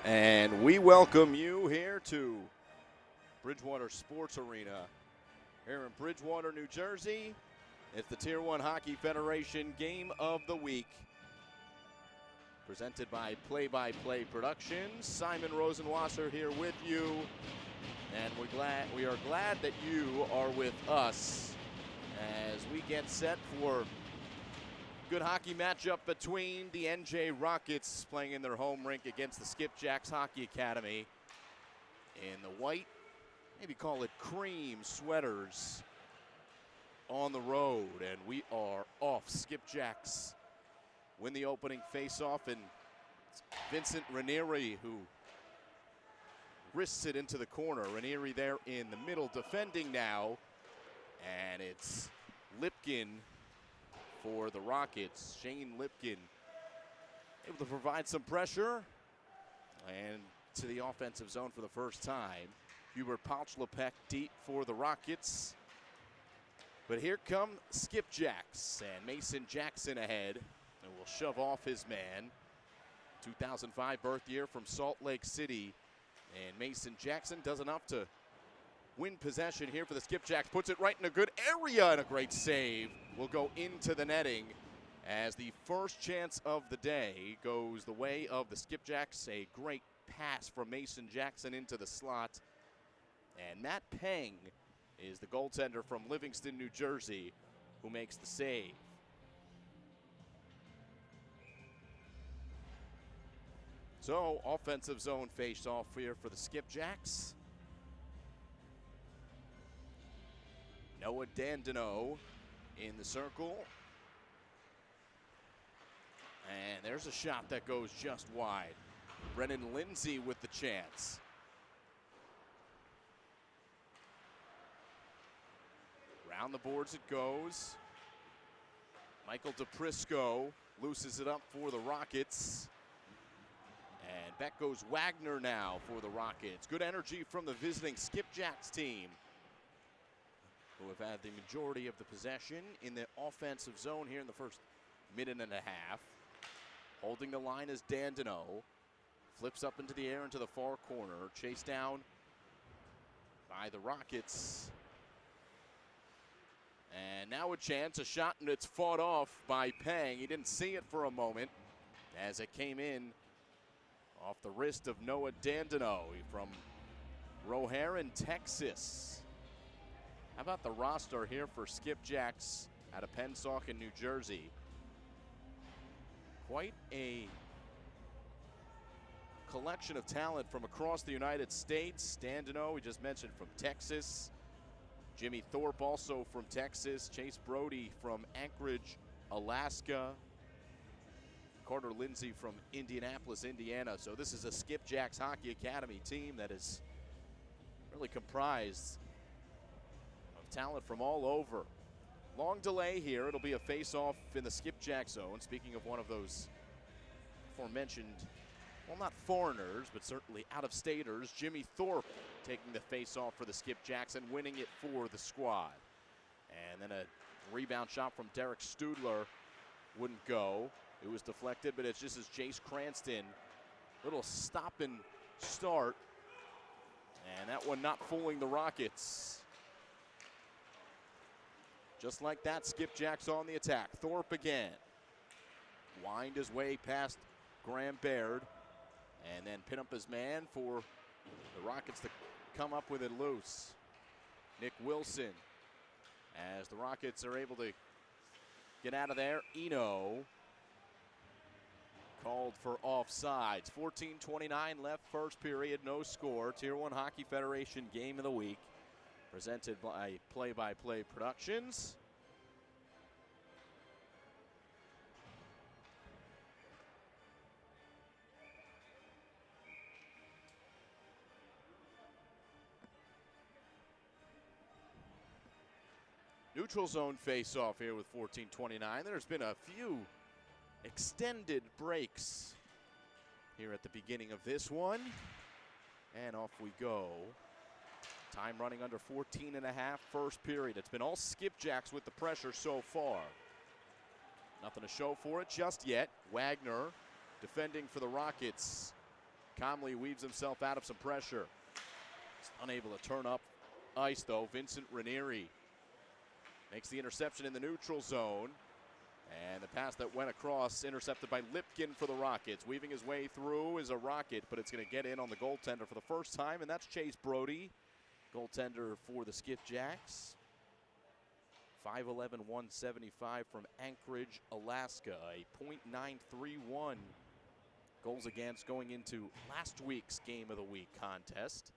And we welcome you here to Bridgewater Sports Arena here in Bridgewater, New Jersey. It's the Tier 1 Hockey Federation Game of the Week, presented by Play-by-Play Productions. Simon Rosenwasser here with you, and we are glad that you are with us as we get set for good hockey matchup between the NJ Rockets playing in their home rink against the Skipjacks Hockey Academy in the white, maybe call it cream sweaters on the road. And we are off. Skipjacks win the opening faceoff, and it's Vincent Ranieri who wrists it into the corner. Ranieri there in the middle defending now, and it's Lipkin for the Rockets. Shane Lipkin able to provide some pressure and to the offensive zone for the first time. Hubert Pauchlepek deep for the Rockets. But here come Skipjacks, and Mason Jackson ahead and will shove off his man. 2005 birth year from Salt Lake City, and Mason Jackson does enough to win possession here for the Skipjacks. Puts it right in a good area, and a great save will go into the netting as the first chance of the day goes the way of the Skipjacks. A great pass from Mason Jackson into the slot, and Matt Peng is the goaltender from Livingston, New Jersey, who makes the save. So offensive zone face-off here for the Skipjacks. Noah Dandino in the circle. And there's a shot that goes just wide. Brennan Lindsay with the chance. Round the boards it goes. Michael DePrisco looses it up for the Rockets. And back goes Wagner now for the Rockets. Good energy from the visiting Skipjacks team, who have had the majority of the possession in the offensive zone here in the first minute and a half. Holding the line is Dandino. Flips up into the air into the far corner. Chased down by the Rockets. And now a chance, a shot, and it's fought off by Peng. He didn't see it for a moment as it came in off the wrist of Noah Dandino from Roharan, Texas. How about the roster here for Skipjacks out of Pennsauken, New Jersey? Quite a collection of talent from across the United States. Dandino, we just mentioned, from Texas. Jimmy Thorpe also from Texas. Chase Brody from Anchorage, Alaska. Carter Lindsay from Indianapolis, Indiana. So this is a Skipjacks Hockey Academy team that is really comprised talent from all over. Long delay here. It'll be a face-off in the Skipjack zone. Speaking of one of those aforementioned, well, not foreigners, but certainly out-of-staters, Jimmy Thorpe taking the face-off for the Skipjacks and winning it for the squad. And then a rebound shot from Derek Studler wouldn't go. It was deflected, but it's just as Jace Cranston, little stop and start, and that one not fooling the Rockets. Just like that, Skipjacks on the attack. Thorpe again. Wind his way past Graham Baird, and then pin up his man for the Rockets to come up with it loose. Nick Wilson, as the Rockets are able to get out of there. Eno called for offsides. 14:29 left first period, no score. Tier 1 Hockey Federation Game of the Week, presented by Play-by-Play Productions. Neutral zone face-off here with 14:29. There's been a few extended breaks here at the beginning of this one. And off we go. Time running under 14 and a half first period. It's been all Skipjacks with the pressure so far. Nothing to show for it just yet. Wagner defending for the Rockets. Comley weaves himself out of some pressure. He's unable to turn up ice, though. Vincent Ranieri makes the interception in the neutral zone. And the pass that went across, intercepted by Lipkin for the Rockets. Weaving his way through is a Rocket, but it's going to get in on the goaltender for the first time, and that's Chase Brody, goaltender for the Skipjacks. 5'11", 175 from Anchorage, Alaska. A .931 goals against going into last week's Game of the Week contest.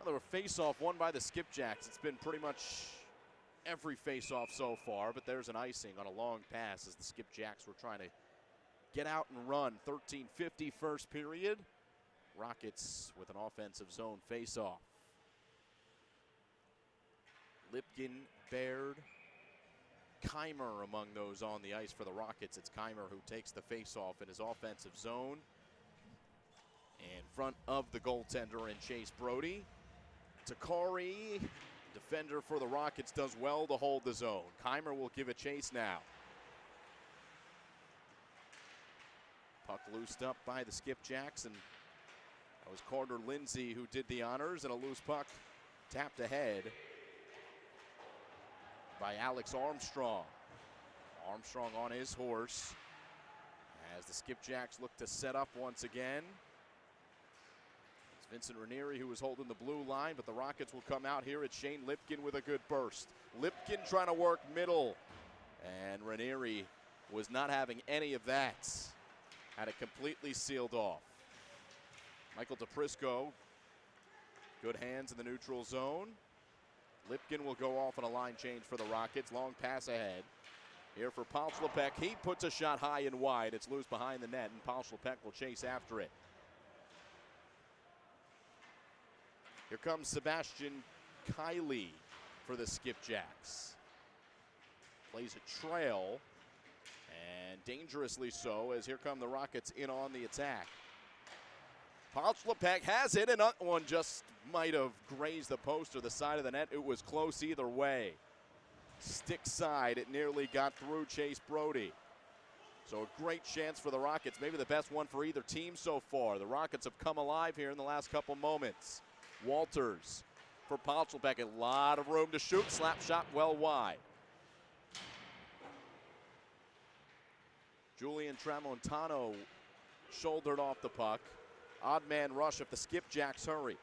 Another face-off won by the Skipjacks. It's been pretty much every face-off so far, but there's an icing on a long pass as the Skipjacks were trying to get out and run. 13:50 first period. Rockets with an offensive zone face-off. Lipkin, Baird, Keimer among those on the ice for the Rockets. It's Keimer who takes the face-off in his offensive zone in front of the goaltender and Chase Brody. Takari, defender for the Rockets, does well to hold the zone. Keimer will give it chase now. Puck loosed up by the Skipjacks, and that was Carter Lindsay who did the honors, and a loose puck tapped ahead by Alex Armstrong. Armstrong on his horse as the Skipjacks look to set up once again. It's Vincent Ranieri who was holding the blue line, but the Rockets will come out here. It's Shane Lipkin with a good burst. Lipkin trying to work middle, and Ranieri was not having any of that. Had it completely sealed off. Michael DePrisco, good hands in the neutral zone. Lipkin will go off on a line change for the Rockets. Long pass ahead. Here for Palchlepek. He puts a shot high and wide. It's loose behind the net, and Palchlepek will chase after it. Here comes Sebastian Kiley for the Skipjacks. Plays a trail, and dangerously so, as here come the Rockets in on the attack. Palchlepek has it, and that one just might have grazed the post or the side of the net. It was close either way. Stick side, it nearly got through Chase Brody. So a great chance for the Rockets, maybe the best one for either team so far. The Rockets have come alive here in the last couple moments. Walters for Palchlepek, a lot of room to shoot. Slap shot well wide. Julian Tramontano shouldered off the puck. Odd man rush if the Skipjacks hurry.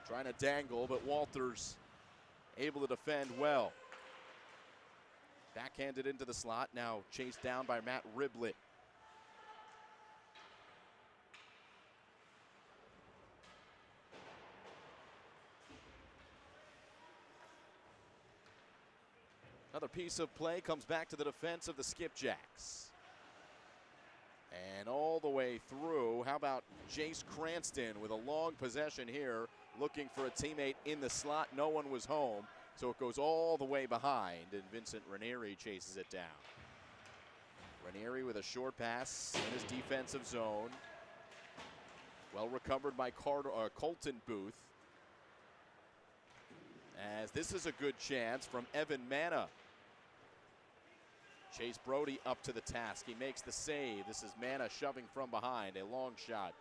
Trying to dangle, but Walters able to defend well. Backhanded into the slot, now chased down by Matt Riblett. Another piece of play comes back to the defense of the Skipjacks. And all the way through, how about Jace Cranston with a long possession here, looking for a teammate in the slot. No one was home, so it goes all the way behind, and Vincent Ranieri chases it down. Ranieri with a short pass in his defensive zone. Well recovered by Colton Booth. As this is a good chance from Evan Manna. Chase Brody up to the task. He makes the save. This is Manna shoving from behind. A long shot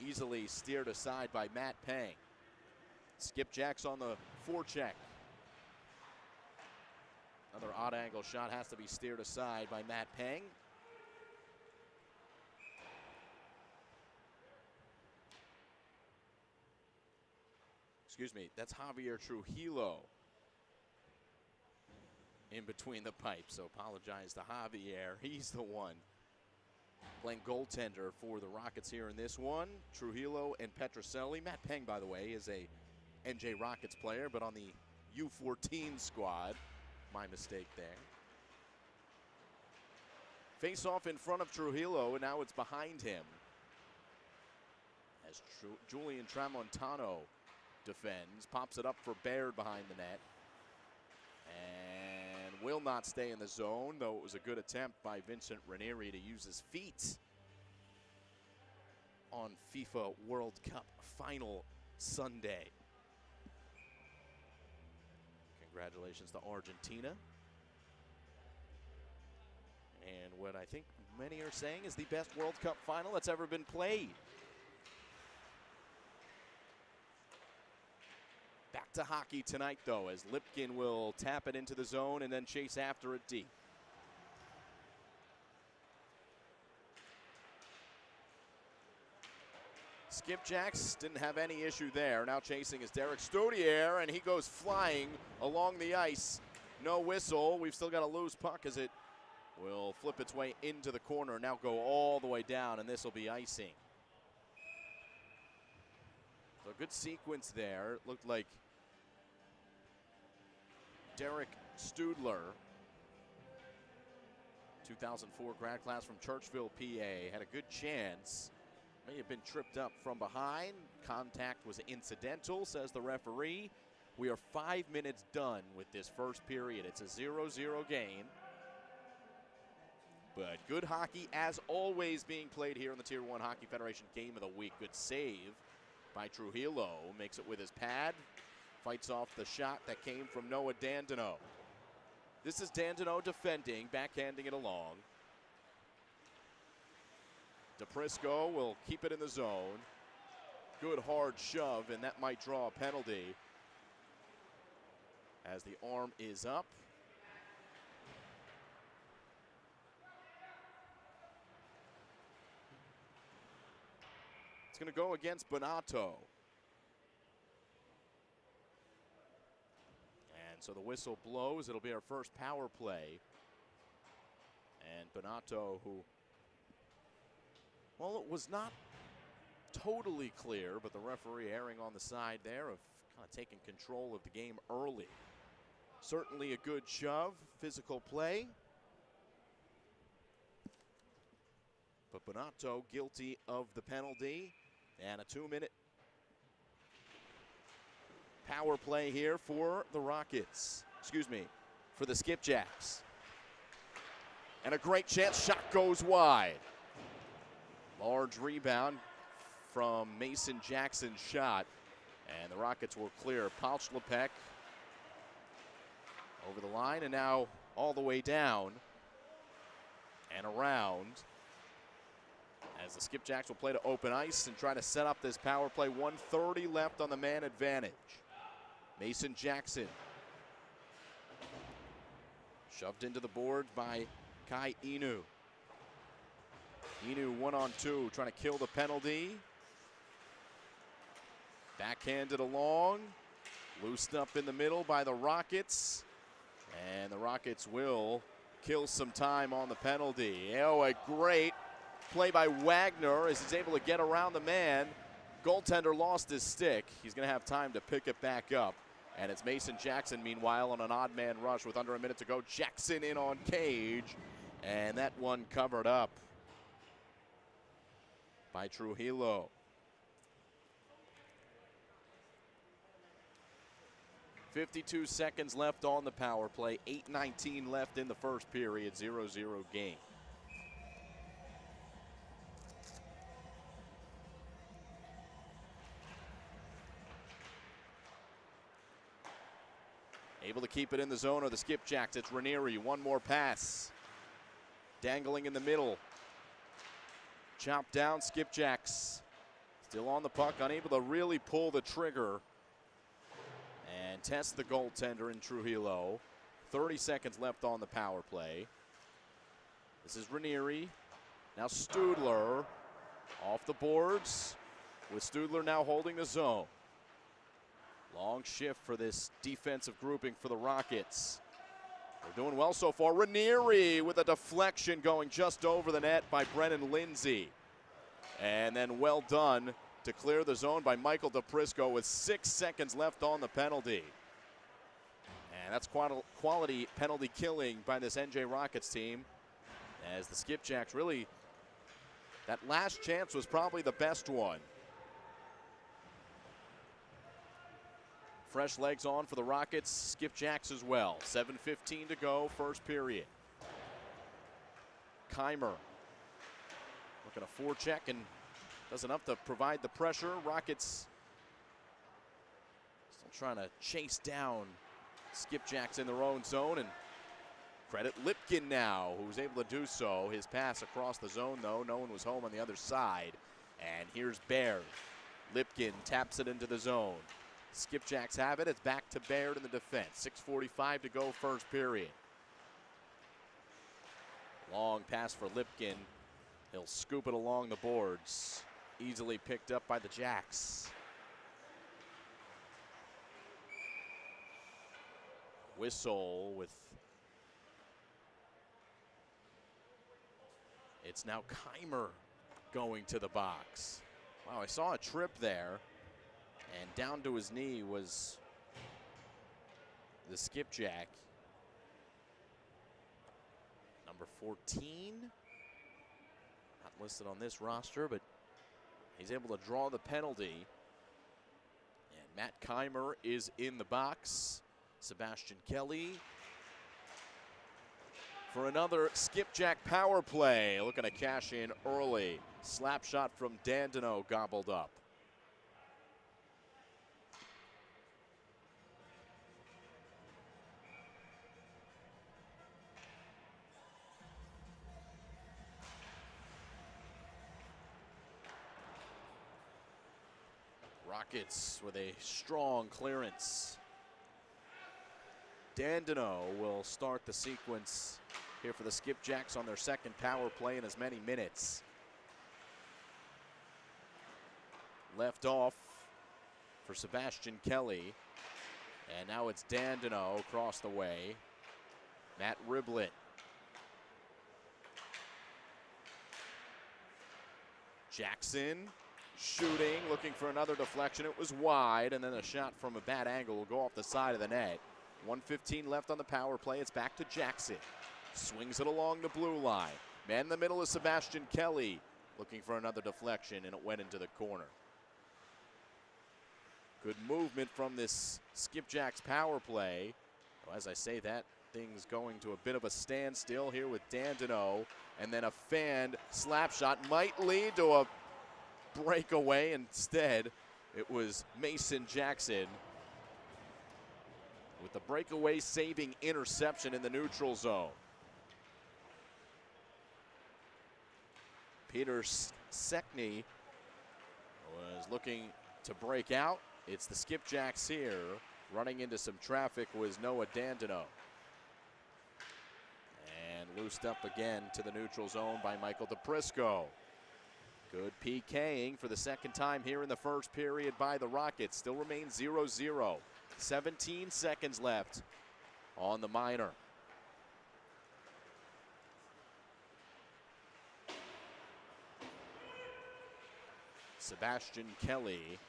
easily steered aside by Matt Pang. Skipjacks on the forecheck. Another odd angle shot has to be steered aside by Matt Pang. Excuse me, that's Javier Trujillo in between the pipes, so apologize to Javier. He's the one playing goaltender for the Rockets here in this one. Trujillo and Petroselli. Matt Peng, by the way, is a NJ Rockets player, but on the U14 squad. My mistake there. Face off in front of Trujillo, and now it's behind him as Julian Tramontano defends, pops it up for Baird behind the net, and will not stay in the zone, though it was a good attempt by Vincent Ranieri to use his feet on FIFA World Cup final Sunday. Congratulations to Argentina. And what I think many are saying is the best World Cup final that's ever been played. Back to hockey tonight, though, as Lipkin will tap it into the zone and then chase after it deep. Skipjacks didn't have any issue there. Now chasing is Derek Stoudier, and he goes flying along the ice. No whistle. We've still got a loose puck as it will flip its way into the corner, now go all the way down, and this will be icing. So good sequence there. It looked like Derek Studler, 2004 grad class from Churchville, PA, had a good chance. May have been tripped up from behind. Contact was incidental, says the referee. We are 5 minutes done with this first period. It's a 0-0 game. But good hockey, as always, being played here in the Tier 1 Hockey Federation Game of the Week. Good save by Trujillo. Makes it with his pad. Fights off the shot that came from Noah Dandino. This is Dandino defending, backhanding it along. DePrisco will keep it in the zone. Good hard shove, and that might draw a penalty as the arm is up. It's going to go against Bonato. And so the whistle blows. It'll be our first power play. And Bonato, who, well, it was not totally clear, but the referee erring on the side there of kind of taking control of the game early. Certainly a good shove, physical play. But Bonato guilty of the penalty. And a 2-minute power play here for the Rockets. Excuse me, for the Skipjacks. And a great chance, shot goes wide. Large rebound from Mason Jackson's shot. And the Rockets will clear. Palchlepek over the line and now all the way down and around. As the Skipjacks will play to open ice and try to set up this power play. 1:30 left on the man advantage. Mason Jackson. Shoved into the board by Kai Inu. Inu 1-on-2, trying to kill the penalty. Backhanded along. Loosed up in the middle by the Rockets. And the Rockets will kill some time on the penalty. Oh, a great play by Wagner as he's able to get around the man. Goaltender lost his stick. He's going to have time to pick it back up. And it's Mason Jackson, meanwhile, on an odd man rush with under a minute to go. Jackson in on Cage. And that one covered up by Trujillo. 52 seconds left on the power play. 8:19 left in the first period. 0-0 game. Able to keep it in the zone are the Skipjacks. It's Ranieri. One more pass. Dangling in the middle. Chopped down Skipjacks. Still on the puck, unable to really pull the trigger and test the goaltender in Trujillo. 30 seconds left on the power play. This is Ranieri. Now Studler off the boards with Studler now holding the zone. Long shift for this defensive grouping for the Rockets. They're doing well so far. Ranieri with a deflection going just over the net by Brennan Lindsay. And then well done to clear the zone by Michael DePrisco with 6 seconds left on the penalty. And that's quality penalty killing by this NJ Rockets team. As the Skipjacks really, that last chance was probably the best one. Fresh legs on for the Rockets, Skipjacks as well. 7:15 to go, first period. Keimer looking a forecheck and does enough to provide the pressure. Rockets still trying to chase down Skipjacks in their own zone, and credit Lipkin now, who's able to do so. His pass across the zone, though. No one was home on the other side. And here's Baird. Lipkin taps it into the zone. Skipjacks have it. It's back to Baird in the defense. 6:45 to go, first period. Long pass for Lipkin. He'll scoop it along the boards. Easily picked up by the Jacks. Whistle with... It's now Keimer going to the box. Wow, I saw a trip there. And down to his knee was the skipjack. Number 14. Not listed on this roster, but he's able to draw the penalty. And Matt Keimer is in the box. Sebastian Kelly for another skipjack power play. Looking to cash in early. Slap shot from Dandino gobbled up. Rockets with a strong clearance. Dandino will start the sequence here for the Skipjacks on their second power play in as many minutes. Left off for Sebastian Kelly. And now it's Dandino across the way. Matt Riblett. Jackson shooting, looking for another deflection. It was wide, and then a shot from a bad angle will go off the side of the net. 1:15 left on the power play. It's back to Jackson. Swings it along the blue line. Man in the middle is Sebastian Kelly, looking for another deflection, and it went into the corner. Good movement from this Skipjacks power play. Well, as I say, that thing's going to a bit of a standstill here with Dandino, and then a fanned slap shot might lead to a breakaway. Instead, it was Mason Jackson with the breakaway saving interception in the neutral zone. Peter Sekny was looking to break out. It's the Skipjacks here. Running into some traffic was Noah Dandino. And loosed up again to the neutral zone by Michael DePrisco. Good PKing for the second time here in the first period by the Rockets. Still remains 0-0. 17 seconds left on the minor. Sebastian Kelly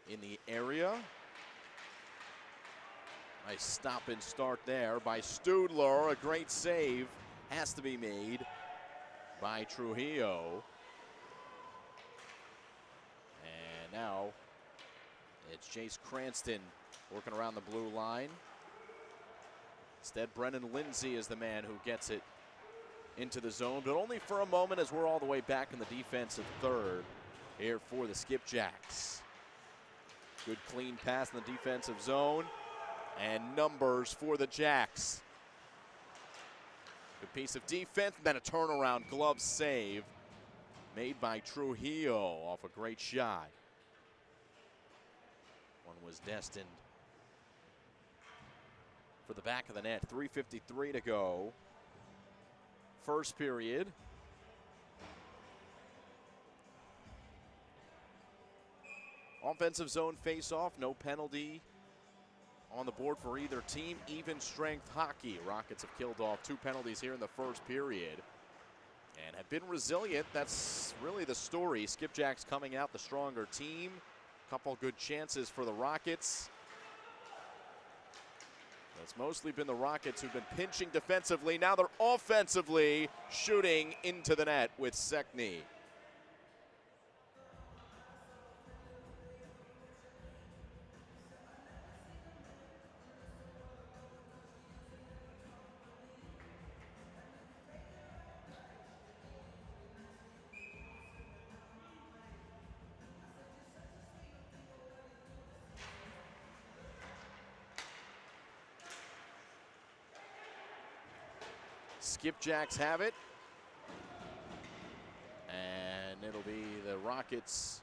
in the area. Nice stop and start there by Studler. A great save has to be made by Trujillo. And now it's Jace Cranston working around the blue line. Instead, Brennan Lindsay is the man who gets it into the zone, but only for a moment as we're all the way back in the defensive third here for the Skipjacks. Good clean pass in the defensive zone, and numbers for the Jacks. Good piece of defense, and then a turnaround glove save made by Trujillo off a great shot. One was destined for the back of the net. 3:53 to go. First period. Offensive zone face-off, no penalty on the board for either team. Even strength hockey. Rockets have killed off 2 penalties here in the first period and have been resilient. That's really the story. Skipjacks coming out the stronger team. Couple good chances for the Rockets. It's mostly been the Rockets who've been pinching defensively. Now they're offensively shooting into the net with Sekny. Skipjacks have it. And it'll be the Rockets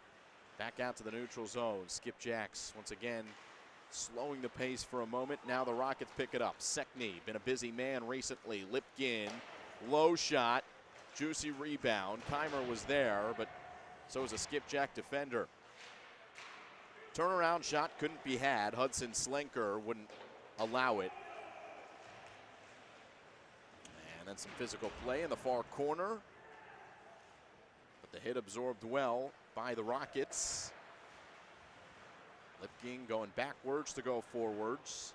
back out to the neutral zone. Skipjacks once again slowing the pace for a moment. Now the Rockets pick it up. Sekni, been a busy man recently. Lipkin, low shot, juicy rebound. Keimer was there, but so was a Skipjack defender. Turnaround shot couldn't be had. Hudson Slenker wouldn't allow it. And then some physical play in the far corner. But the hit absorbed well by the Rockets. Lipkin going backwards to go forwards.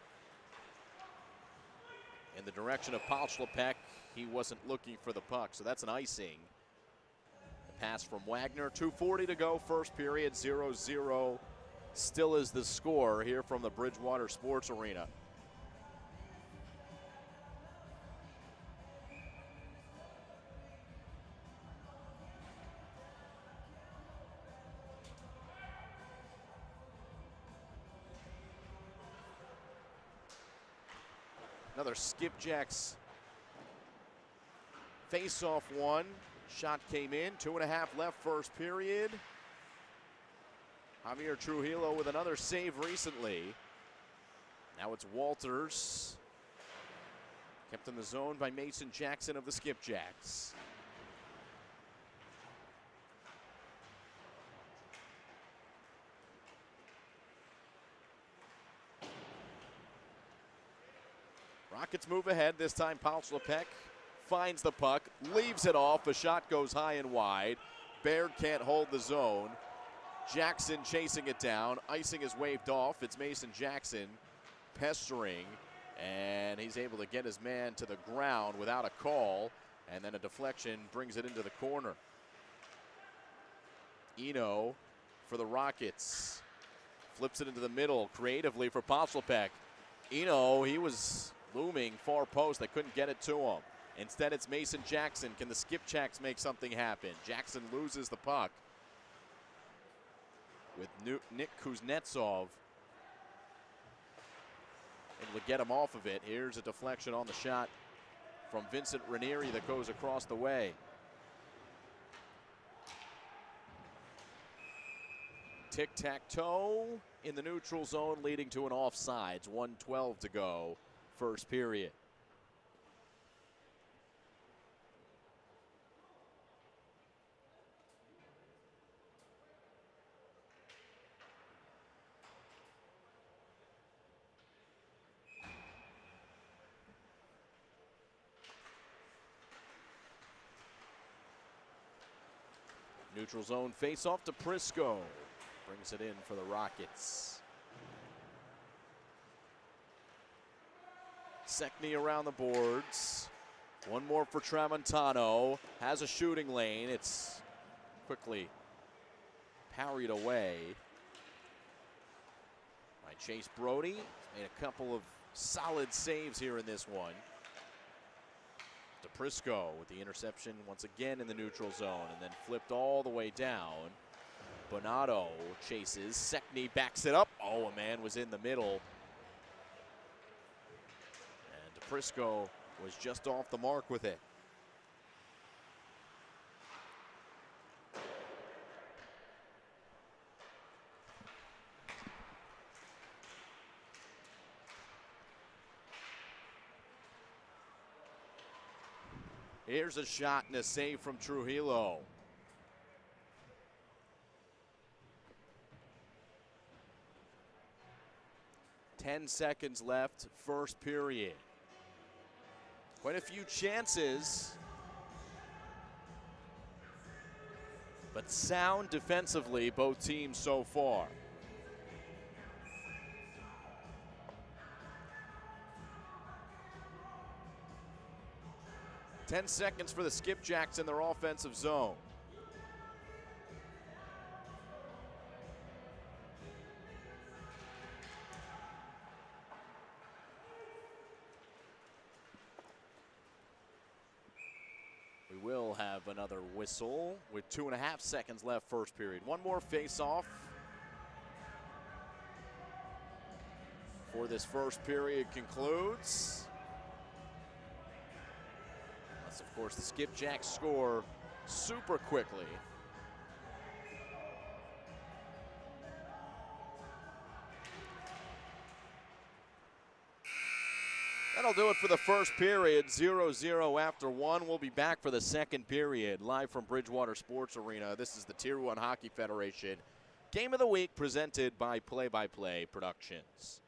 In the direction of Palchlapek, he wasn't looking for the puck, so that's an icing. The pass from Wagner, 2:40 to go, first period, 0-0. Still is the score here from the Bridgewater Sports Arena. Another Skipjacks face-off one. Shot came in, 2.5 left first period. Javier Trujillo with another save recently. Now it's Walters. Kept in the zone by Mason Jackson of the Skipjacks. Rockets move ahead. This time Palchlapek finds the puck, leaves it off. A shot goes high and wide. Baird can't hold the zone. Jackson chasing it down. Icing is waved off. It's Mason Jackson pestering, and he's able to get his man to the ground without a call, and then a deflection brings it into the corner. Eno for the Rockets. Flips it into the middle creatively for Palchlapek. Eno, he was looming far post. They couldn't get it to him. Instead, it's Mason Jackson. Can the Skipjacks make something happen? Jackson loses the puck with Nick Kuznetsov able to get him off of it. Here's a deflection on the shot from Vincent Ranieri that goes across the way. Tic-tac-toe in the neutral zone, leading to an offsides. 1:12 to go, first period. Neutral zone face-off to Prisco. Brings it in for the Rockets. Sekni around the boards. One more for Tramontano. Has a shooting lane. It's quickly parried away by Chase Brody. He's made a couple of solid saves here in this one. Prisco with the interception once again in the neutral zone, and then flipped all the way down. Bonato chases. Sekni backs it up. Oh, a man was in the middle. And Prisco was just off the mark with it. Here's a shot and a save from Trujillo. Ten seconds left, first period. Quite a few chances, but sound defensively, both teams so far. Ten seconds for the Skipjacks in their offensive zone. We will have another whistle with 2.5 seconds left first period. One more face-off before this first period concludes. As, of course, the Skipjacks score super quickly. That'll do it for the first period, 0-0 after one. We'll be back for the second period, live from Bridgewater Sports Arena. This is the Tier 1 Hockey Federation Game of the Week presented by Play by Play Productions.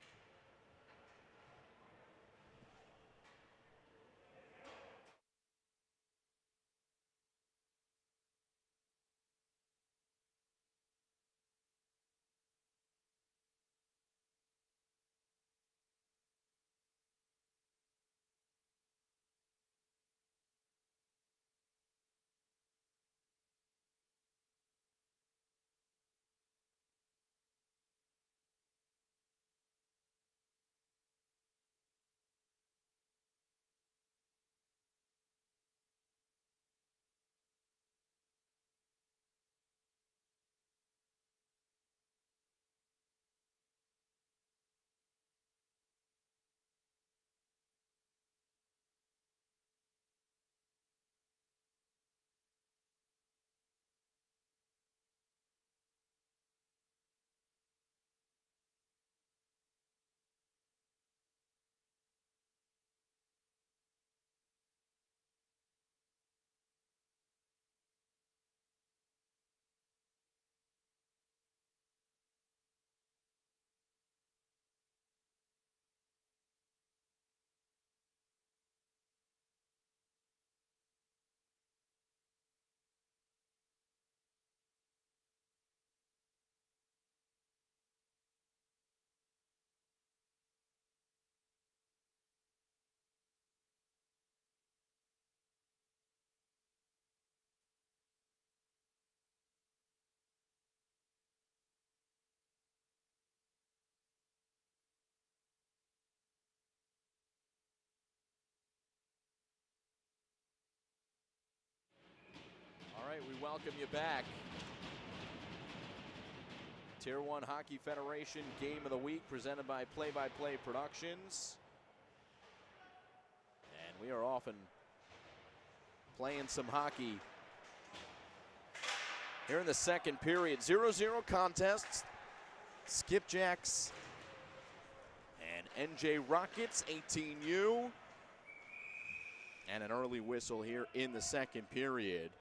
All right, we welcome you back. Tier 1 Hockey Federation Game of the Week presented by Play by Play Productions. And we are off and playing some hockey here in the second period. 0-0 contests. Skipjacks and NJ Rockets, 18U. And an early whistle here in the second period.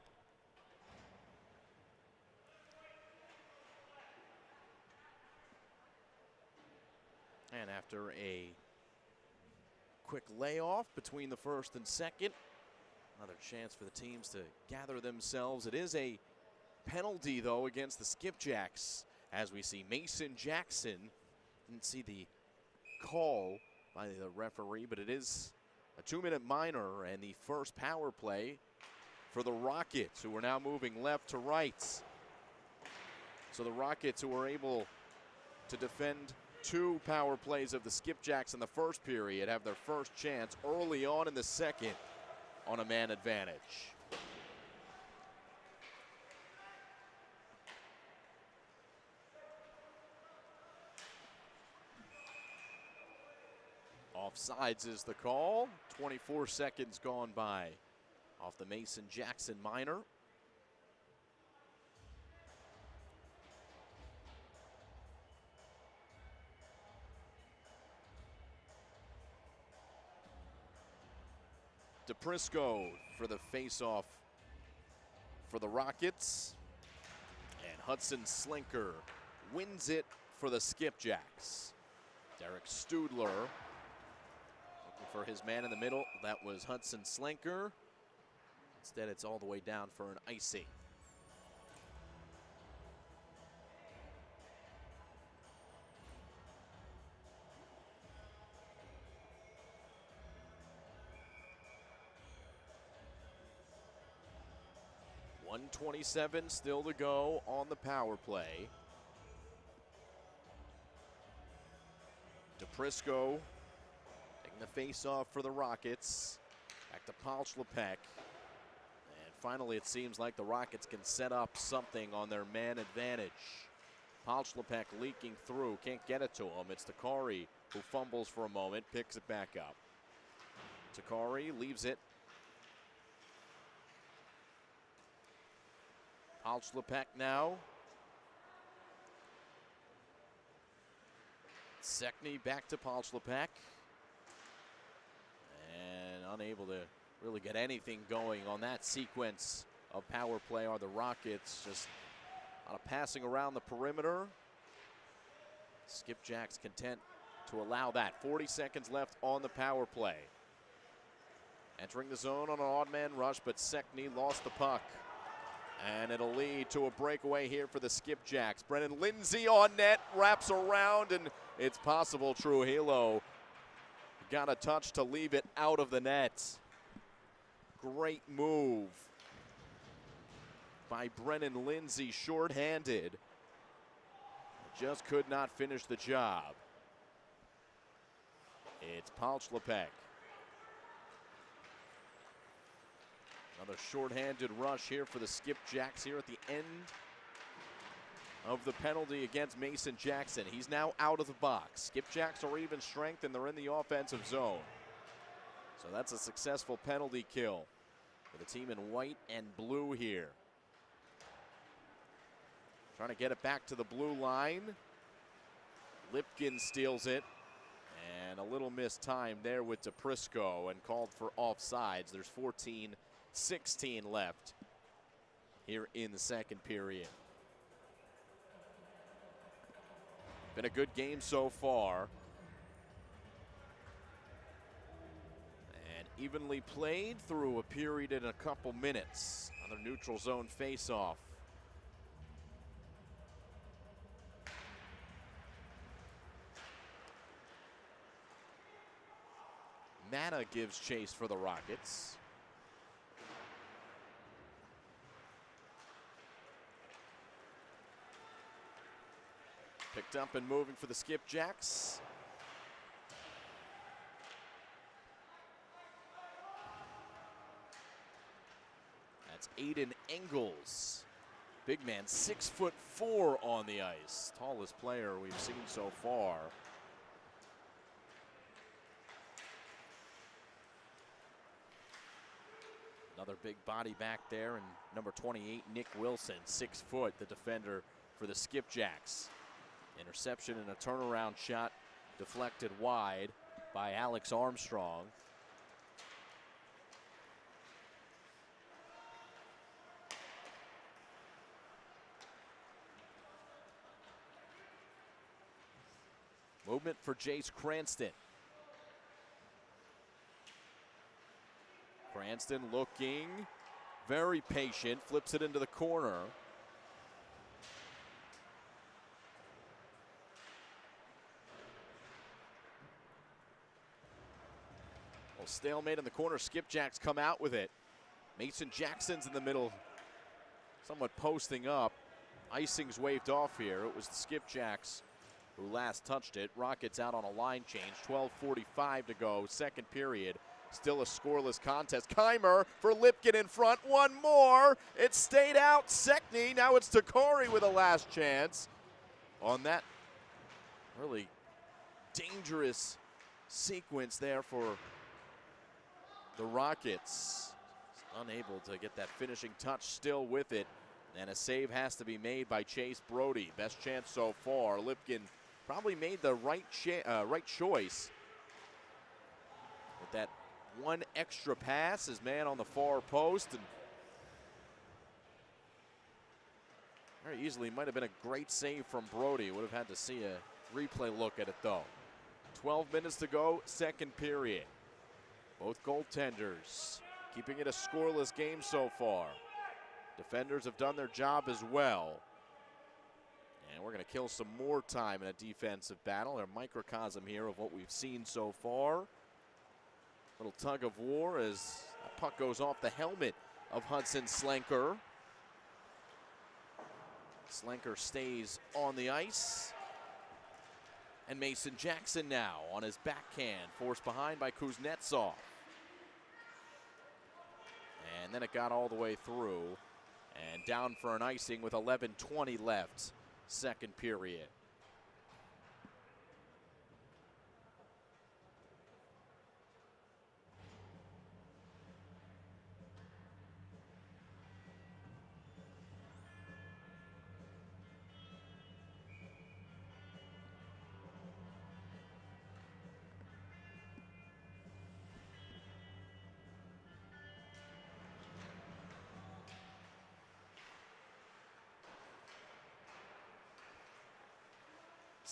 And after a quick layoff between the first and second, another chance for the teams to gather themselves. It is a penalty, though, against the Skipjacks, as we see Mason Jackson. Didn't see the call by the referee, but it is a 2-minute minor and the first power play for the Rockets, who are now moving left to right. So the Rockets, who were able to defend 2 power plays of the Skipjacks in the first period, have their first chance early on in the second on a man advantage. Offsides is the call. 24 seconds gone by off the Mason Jackson minor. DePrisco for the face-off for the Rockets. And Hudson Slinker wins it for the Skipjacks. Derek Studler looking for his man in the middle. That was Hudson Slinker. Instead, it's all the way down for an icing. .127 still to go on the power play. DePrisco taking the face-off for the Rockets. Back to Palchlepek. And finally, it seems like the Rockets can set up something on their man advantage. Palchlepek leaking through, can't get it to him. It's Takari who fumbles for a moment, picks it back up. Takari leaves it Palchlapek now. Sekny back to Palchlapek. And unable to really get anything going on that sequence of power play are the Rockets. Just a lot of passing around the perimeter. Skipjacks content to allow that. 40 seconds left on the power play. Entering the zone on an odd man rush, but Sekny lost the puck. And it'll lead to a breakaway here for the Skipjacks. Brennan Lindsay on net, wraps around, and it's possible Trujillo got a touch to leave it out of the net. Great move by Brennan Lindsay, shorthanded. Just could not finish the job. It's Palchlapek. Another shorthanded rush here for the Skipjacks here at the end of the penalty against Mason Jackson. He's now out of the box. Skipjacks are even strength and they're in the offensive zone. So that's a successful penalty kill for the team in white and blue here. Trying to get it back to the blue line. Lipkin steals it. And a little missed time there with DePrisco and called for offsides. There's 14-16 left here in the second period. Been a good game so far. And evenly played through a period in a couple minutes. Another neutral zone face-off. Mana gives chase for the Rockets. Picked up and moving for the Skipjacks. That's Aiden Engels. Big man, 6'4" on the ice. Tallest player we've seen so far. Another big body back there, and number 28, Nick Wilson, 6 foot, the defender for the Skipjacks. Interception and a turnaround shot deflected wide by Alex Armstrong. Movement for Jace Cranston. Cranston looking very patient, flips it into the corner. Well, stalemate in the corner. Skipjacks come out with it. Mason Jackson's in the middle, somewhat posting up. Icing's waved off here. It was the Skipjacks who last touched it. Rockets out on a line change. 12:45 to go, second period. Still a scoreless contest. Keimer for Lipkin in front. One more. It stayed out. Sekny. Now it's Takori with a last chance. On that really dangerous sequence there for the Rockets. Unable to get that finishing touch, still with it. And a save has to be made by Chase Brody. Best chance so far. Lipkin probably made the right choice with that one extra pass. His man on the far post, and very easily might have been a great save from Brody. Would have had to see a replay look at it though. 12 minutes to go, second period. Both goaltenders keeping it a scoreless game so far. Defenders have done their job as well. And we're going to kill some more time in a defensive battle. A microcosm here of what we've seen so far. Little tug of war as a puck goes off the helmet of Hudson Slenker. Slenker stays on the ice. And Mason Jackson now on his backhand, forced behind by Kuznetsov. And then it got all the way through and down for an icing with 11:20 left, second period.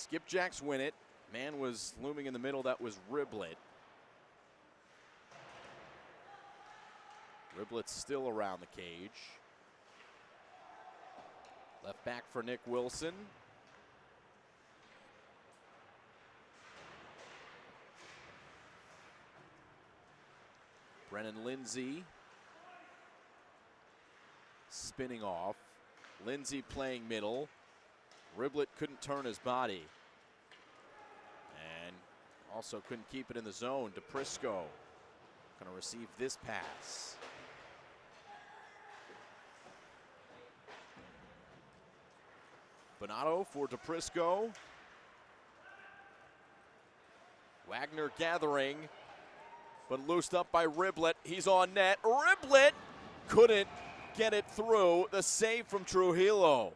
Skipjacks win it. Man was looming in the middle. That was Riblet. Riblet's still around the cage. Left back for Nick Wilson. Brennan Lindsay spinning off. Lindsay playing middle. Riblet couldn't turn his body. And also couldn't keep it in the zone. DePrisco going to receive this pass. Bonato for DePrisco. Wagner gathering, but loosed up by Riblet. He's on net. Riblet couldn't get it through. The save from Trujillo.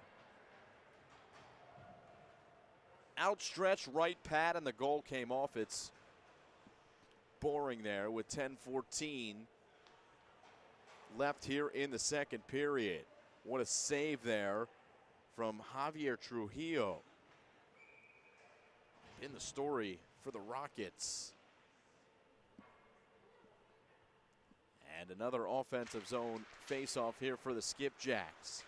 Outstretched right pad, and the goal came off. It's boring there with 10:14 left here in the second period. What a save there from Javier Trujillo. In the story for the Rockets. And another offensive zone face-off here for the Skipjacks.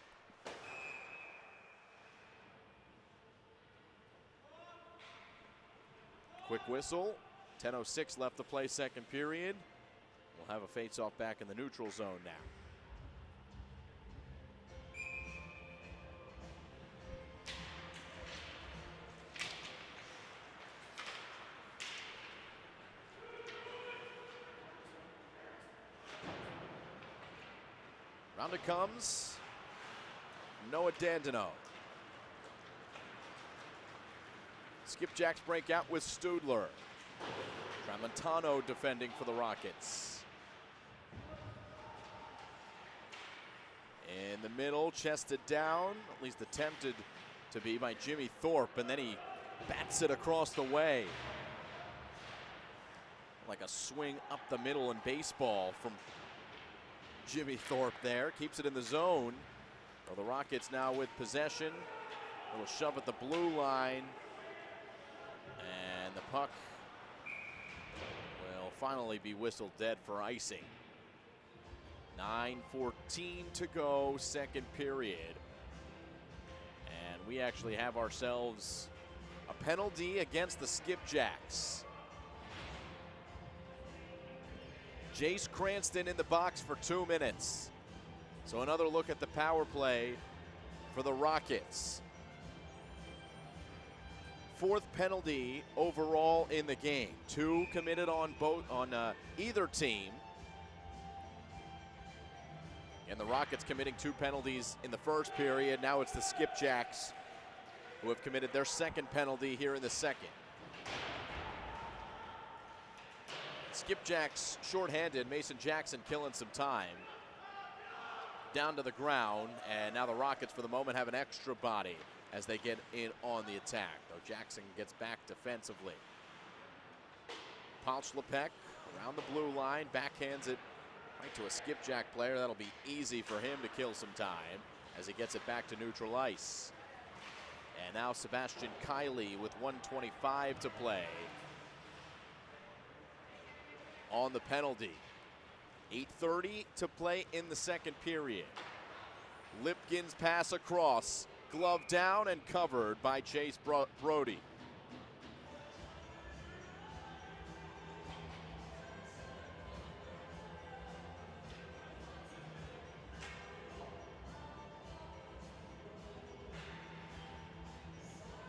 Quick whistle. 10:06 left to play, second period. We'll have a face-off back in the neutral zone now. Round it comes. Noah Dandino. Skipjacks break out with Studler. Tramontano defending for the Rockets. In the middle, chested down, at least attempted to be by Jimmy Thorpe, and then he bats it across the way. Like a swing up the middle in baseball from Jimmy Thorpe there. Keeps it in the zone. Well, the Rockets now with possession. A little shove at the blue line. And the puck will finally be whistled dead for icing. 9:14 to go, second period. And we actually have ourselves a penalty against the Skipjacks. Jace Cranston in the box for 2 minutes. So another look at the power play for the Rockets. Fourth penalty overall in the game. 2 committed on either team. And the Rockets committing 2 penalties in the first period. Now it's the Skipjacks who have committed their second penalty here in the second. Skipjacks shorthanded. Mason Jackson killing some time. Down to the ground, and now the Rockets for the moment have an extra body as they get in on the attack. Though Jackson gets back defensively. Pauch-Lepek around the blue line, backhands it right to a Skipjack player. That'll be easy for him to kill some time as he gets it back to neutral ice. And now Sebastian Kiley with 1:25 to play on the penalty. 8:30 to play in the second period. Lipkin's pass across, glove down and covered by Chase Brody.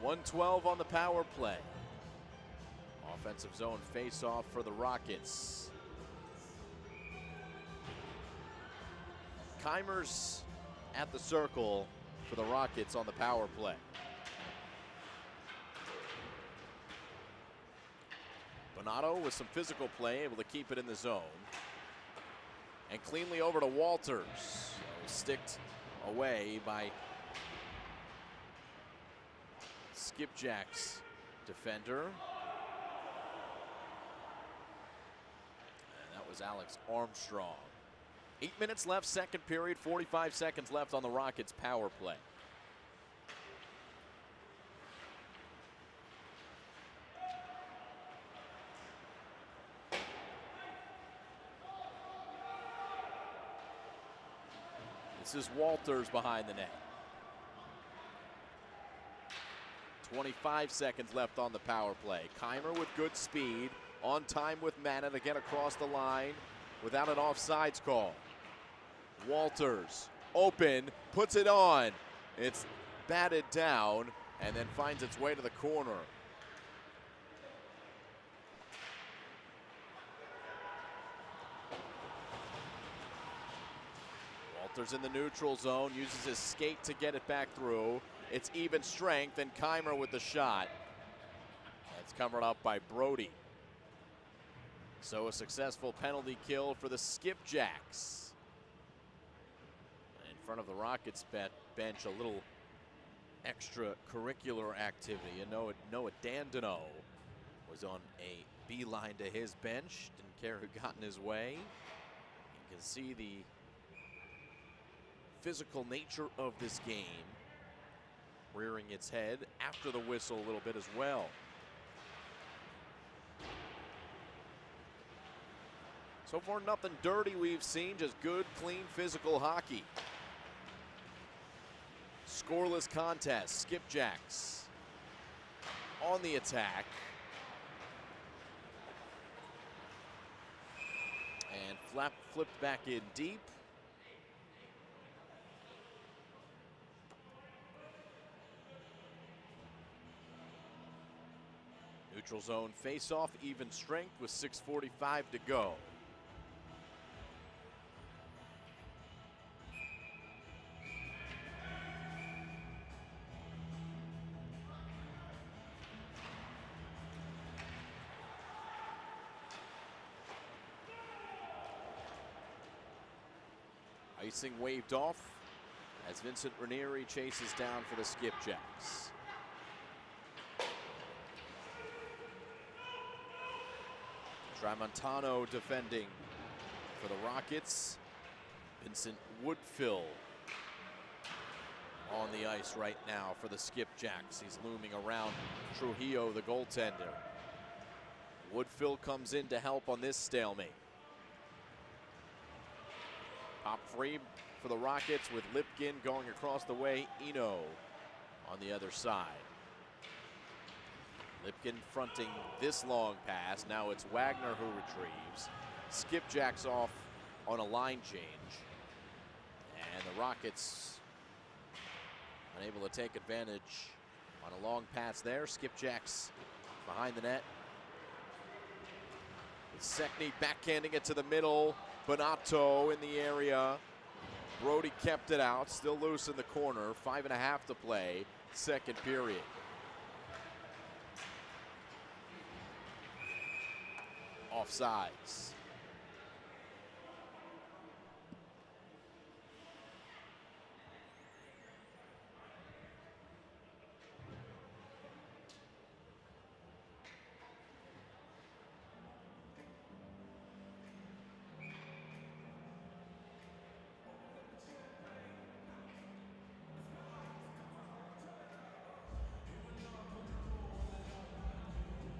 .112 on the power play. Offensive zone face-off for the Rockets. Keimers at the circle for the Rockets on the power play. Bonato with some physical play, able to keep it in the zone. And cleanly over to Walters. Sticked away by Skipjacks defender. And that was Alex Armstrong. 8 minutes left, second period, 45 seconds left on the Rockets' power play. bounces Walters behind the net. 25 seconds left on the power play. Keimer with good speed, on time with Manna to get across the line without an offsides call. Walters, open, puts it on. It's batted down and then finds its way to the corner. Walters in the neutral zone, uses his skate to get it back through. It's even strength, and Keimer with the shot. That's covered up by Brody. So a successful penalty kill for the Skipjacks. In front of the Rockets bench, a little extracurricular activity. And Noah Dandino was on a beeline to his bench. Didn't care who got in his way. You can see the physical nature of this game rearing its head after the whistle a little bit as well. So far, nothing dirty we've seen, just good, clean, physical hockey. Scoreless contest, Skipjacks on the attack. And flipped back in deep. Neutral zone face-off, even strength with 6:45 to go. Icing waved off as Vincent Ranieri chases down for the Skipjacks. Tramontano defending for the Rockets. Vincent Woodfill on the ice right now for the Skipjacks. He's looming around Trujillo, the goaltender. Woodfill comes in to help on this stalemate. Pop free for the Rockets with Lipkin going across the way. Eno on the other side. Lipkin fronting this long pass. Now it's Wagner who retrieves. Skipjacks off on a line change. And the Rockets unable to take advantage on a long pass there. Skipjacks behind the net. Sekny backhanding it to the middle. Bonato in the area. Brody kept it out. Still loose in the corner. 5.5 to play. Second period. Offsides.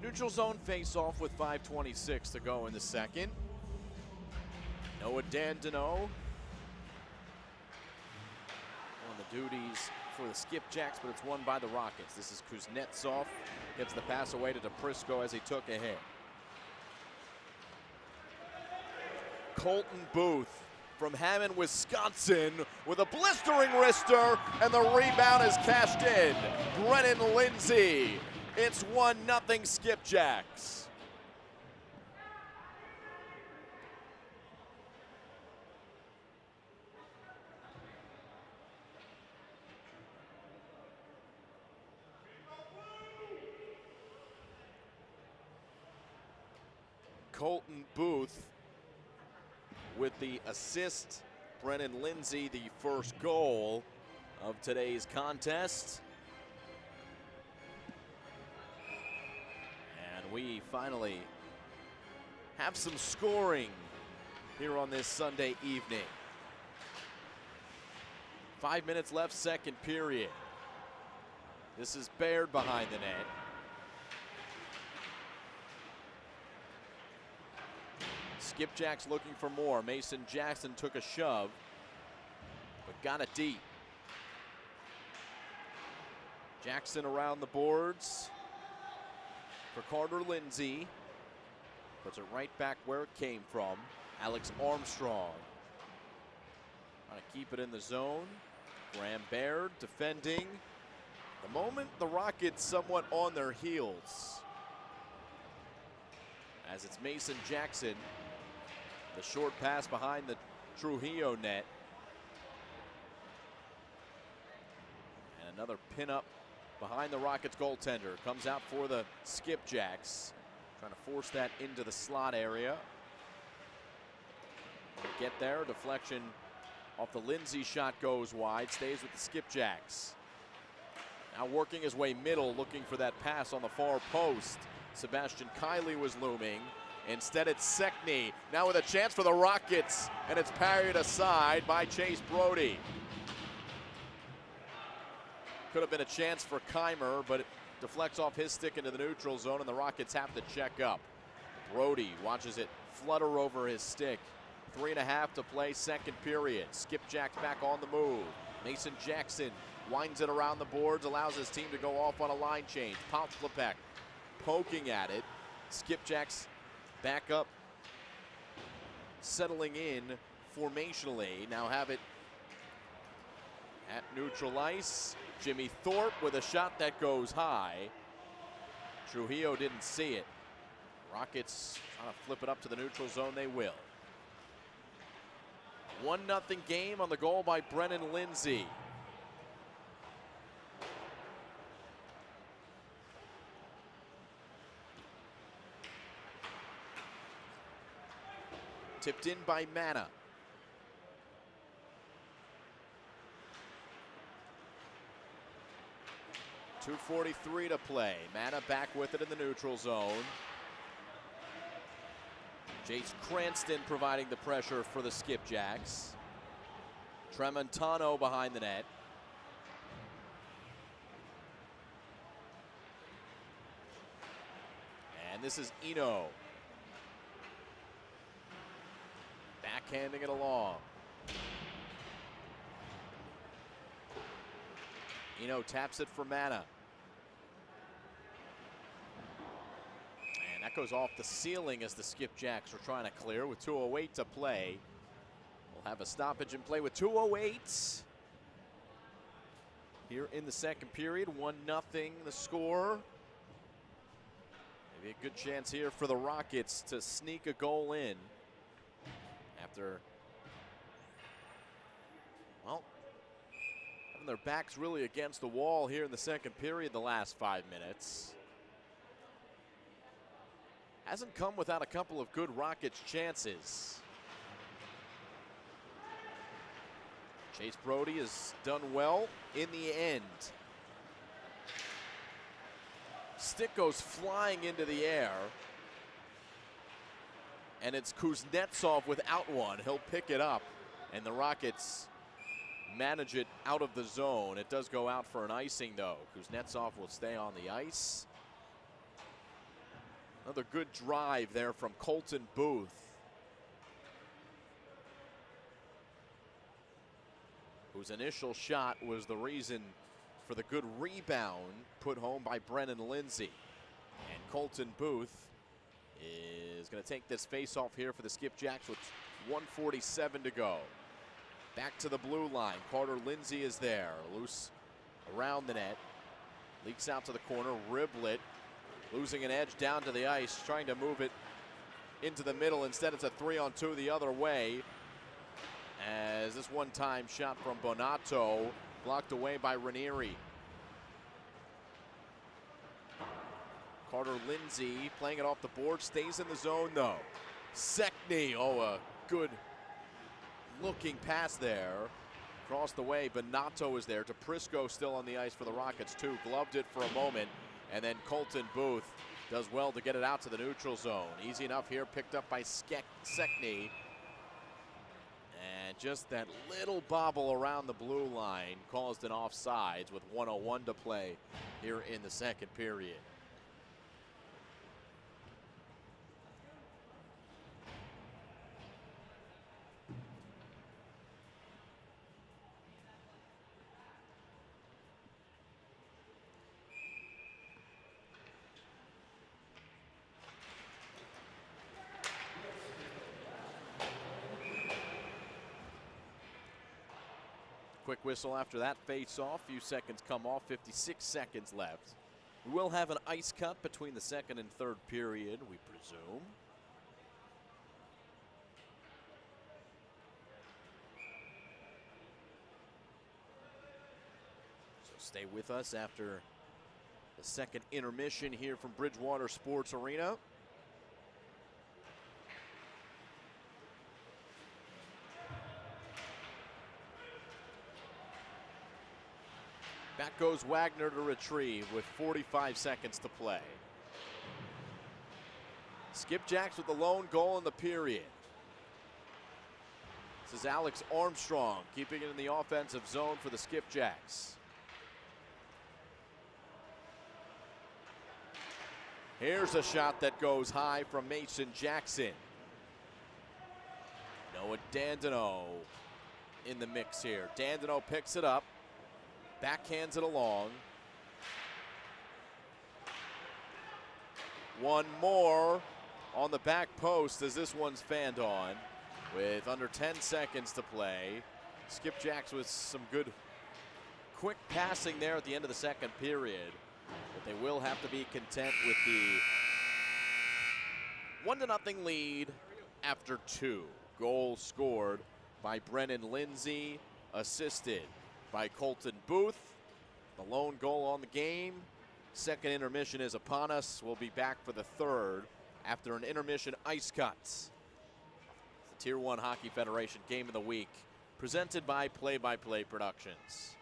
Neutral zone face-off with 5:26 to go in the second. Noah Dandino on the duties for the Skipjacks, but it's won by the Rockets. This is Kuznetsov. Gets the pass away to DePrisco as he took a hit. Colton Booth from Hammond, Wisconsin with a blistering wrister, and the rebound is cashed in. Brennan Lindsay. It's 1-0 Skipjacks. Colton Booth with the assist. Brennan Lindsay, the first goal of today's contest. We finally have some scoring here on this Sunday evening. 5 minutes left, second period. This is Baird behind the net. Skipjacks looking for more. Mason Jackson took a shove, but got it deep. Jackson around the boards for Carter Lindsay. Puts it right back where it came from. Alex Armstrong trying to keep it in the zone. Graham Baird defending. The moment the Rockets somewhat on their heels, as it's Mason Jackson. The short pass behind the Trujillo net. And another pin-up behind the Rockets goaltender. Comes out for the Skipjacks. Trying to force that into the slot area. Get there. Deflection off the Lindsay shot goes wide. Stays with the Skipjacks. Now working his way middle, looking for that pass on the far post. Sebastian Kiley was looming. Instead, it's Sekny. Now with a chance for the Rockets, and it's parried aside by Chase Brody. Could have been a chance for Keimer, but it deflects off his stick into the neutral zone, and the Rockets have to check up. Brody watches it flutter over his stick. 3.5 to play, second period. Skipjacks back on the move. Mason Jackson winds it around the boards, allows his team to go off on a line change. Pautzlepek poking at it. Skipjacks back up, settling in formationally. Now have it at neutral ice. Jimmy Thorpe with a shot that goes high. Trujillo didn't see it. Rockets trying to flip it up to the neutral zone. They will. 1-0 game on the goal by Brennan Lindsay. Tipped in by Mana. .243 to play. Mana back with it in the neutral zone. Jace Cranston providing the pressure for the Skipjacks. Tramontano behind the net. And this is Eno. Backhanding it along. Eno taps it for Mana. And that goes off the ceiling as the Skipjacks are trying to clear with 2:08 to play. We'll have a stoppage in play with 2:08 here in the second period. 1-0 the score. Maybe a good chance here for the Rockets to sneak a goal in after, well, having their backs really against the wall here in the second period the last 5 minutes. Hasn't come without a couple of good Rockets chances. Chase Brody has done well in the end. Stick goes flying into the air. And it's Kuznetsov without one. He'll pick it up, and the Rockets manage it out of the zone. It does go out for an icing, though. Kuznetsov will stay on the ice. Another good drive there from Colton Booth, whose initial shot was the reason for the good rebound put home by Brennan Lindsay. And Colton Booth is going to take this face-off here for the Skipjacks with 1:47 to go. Back to the blue line. Carter Lindsay is there. Loose around the net. Leaks out to the corner. Riblet losing an edge down to the ice, trying to move it into the middle. Instead, it's a 3-on-2 the other way, as this one-time shot from Bonato blocked away by Ranieri. Carter Lindsay playing it off the board, stays in the zone though. Sekny, oh, a good looking pass there. Across the way, Bonato is there. Prisco still on the ice for the Rockets too. Gloved it for a moment, and then Colton Booth does well to get it out to the neutral zone. Easy enough here, picked up by Sekny. And just that little bobble around the blue line caused an offsides with 1:01 to play here in the second period. quick whistle after that face-off. Few seconds come off, 56 seconds left. We will have an ice cut between the second and third period, we presume. So stay with us after the second intermission here from Bridgewater Sports Arena. Back goes Wagner to retrieve with 45 seconds to play. Skipjacks with the lone goal in the period. This is Alex Armstrong keeping it in the offensive zone for the Skipjacks. Here's a shot that goes high from Mason Jackson. Noah Dandino in the mix here. Dandino picks it up, backhands it along. One more on the back post as this one's fanned on with under 10 seconds to play. Skipjacks with some good quick passing there at the end of the second period. But they will have to be content with the 1-0 lead after 2. Goal scored by Brennan Lindsay, assisted by Colton Booth. The lone goal on the game. Second intermission is upon us. We'll be back for the third after an intermission ice cut. It's the Tier 1 Hockey Federation Game of the Week, presented by Play by Play Productions.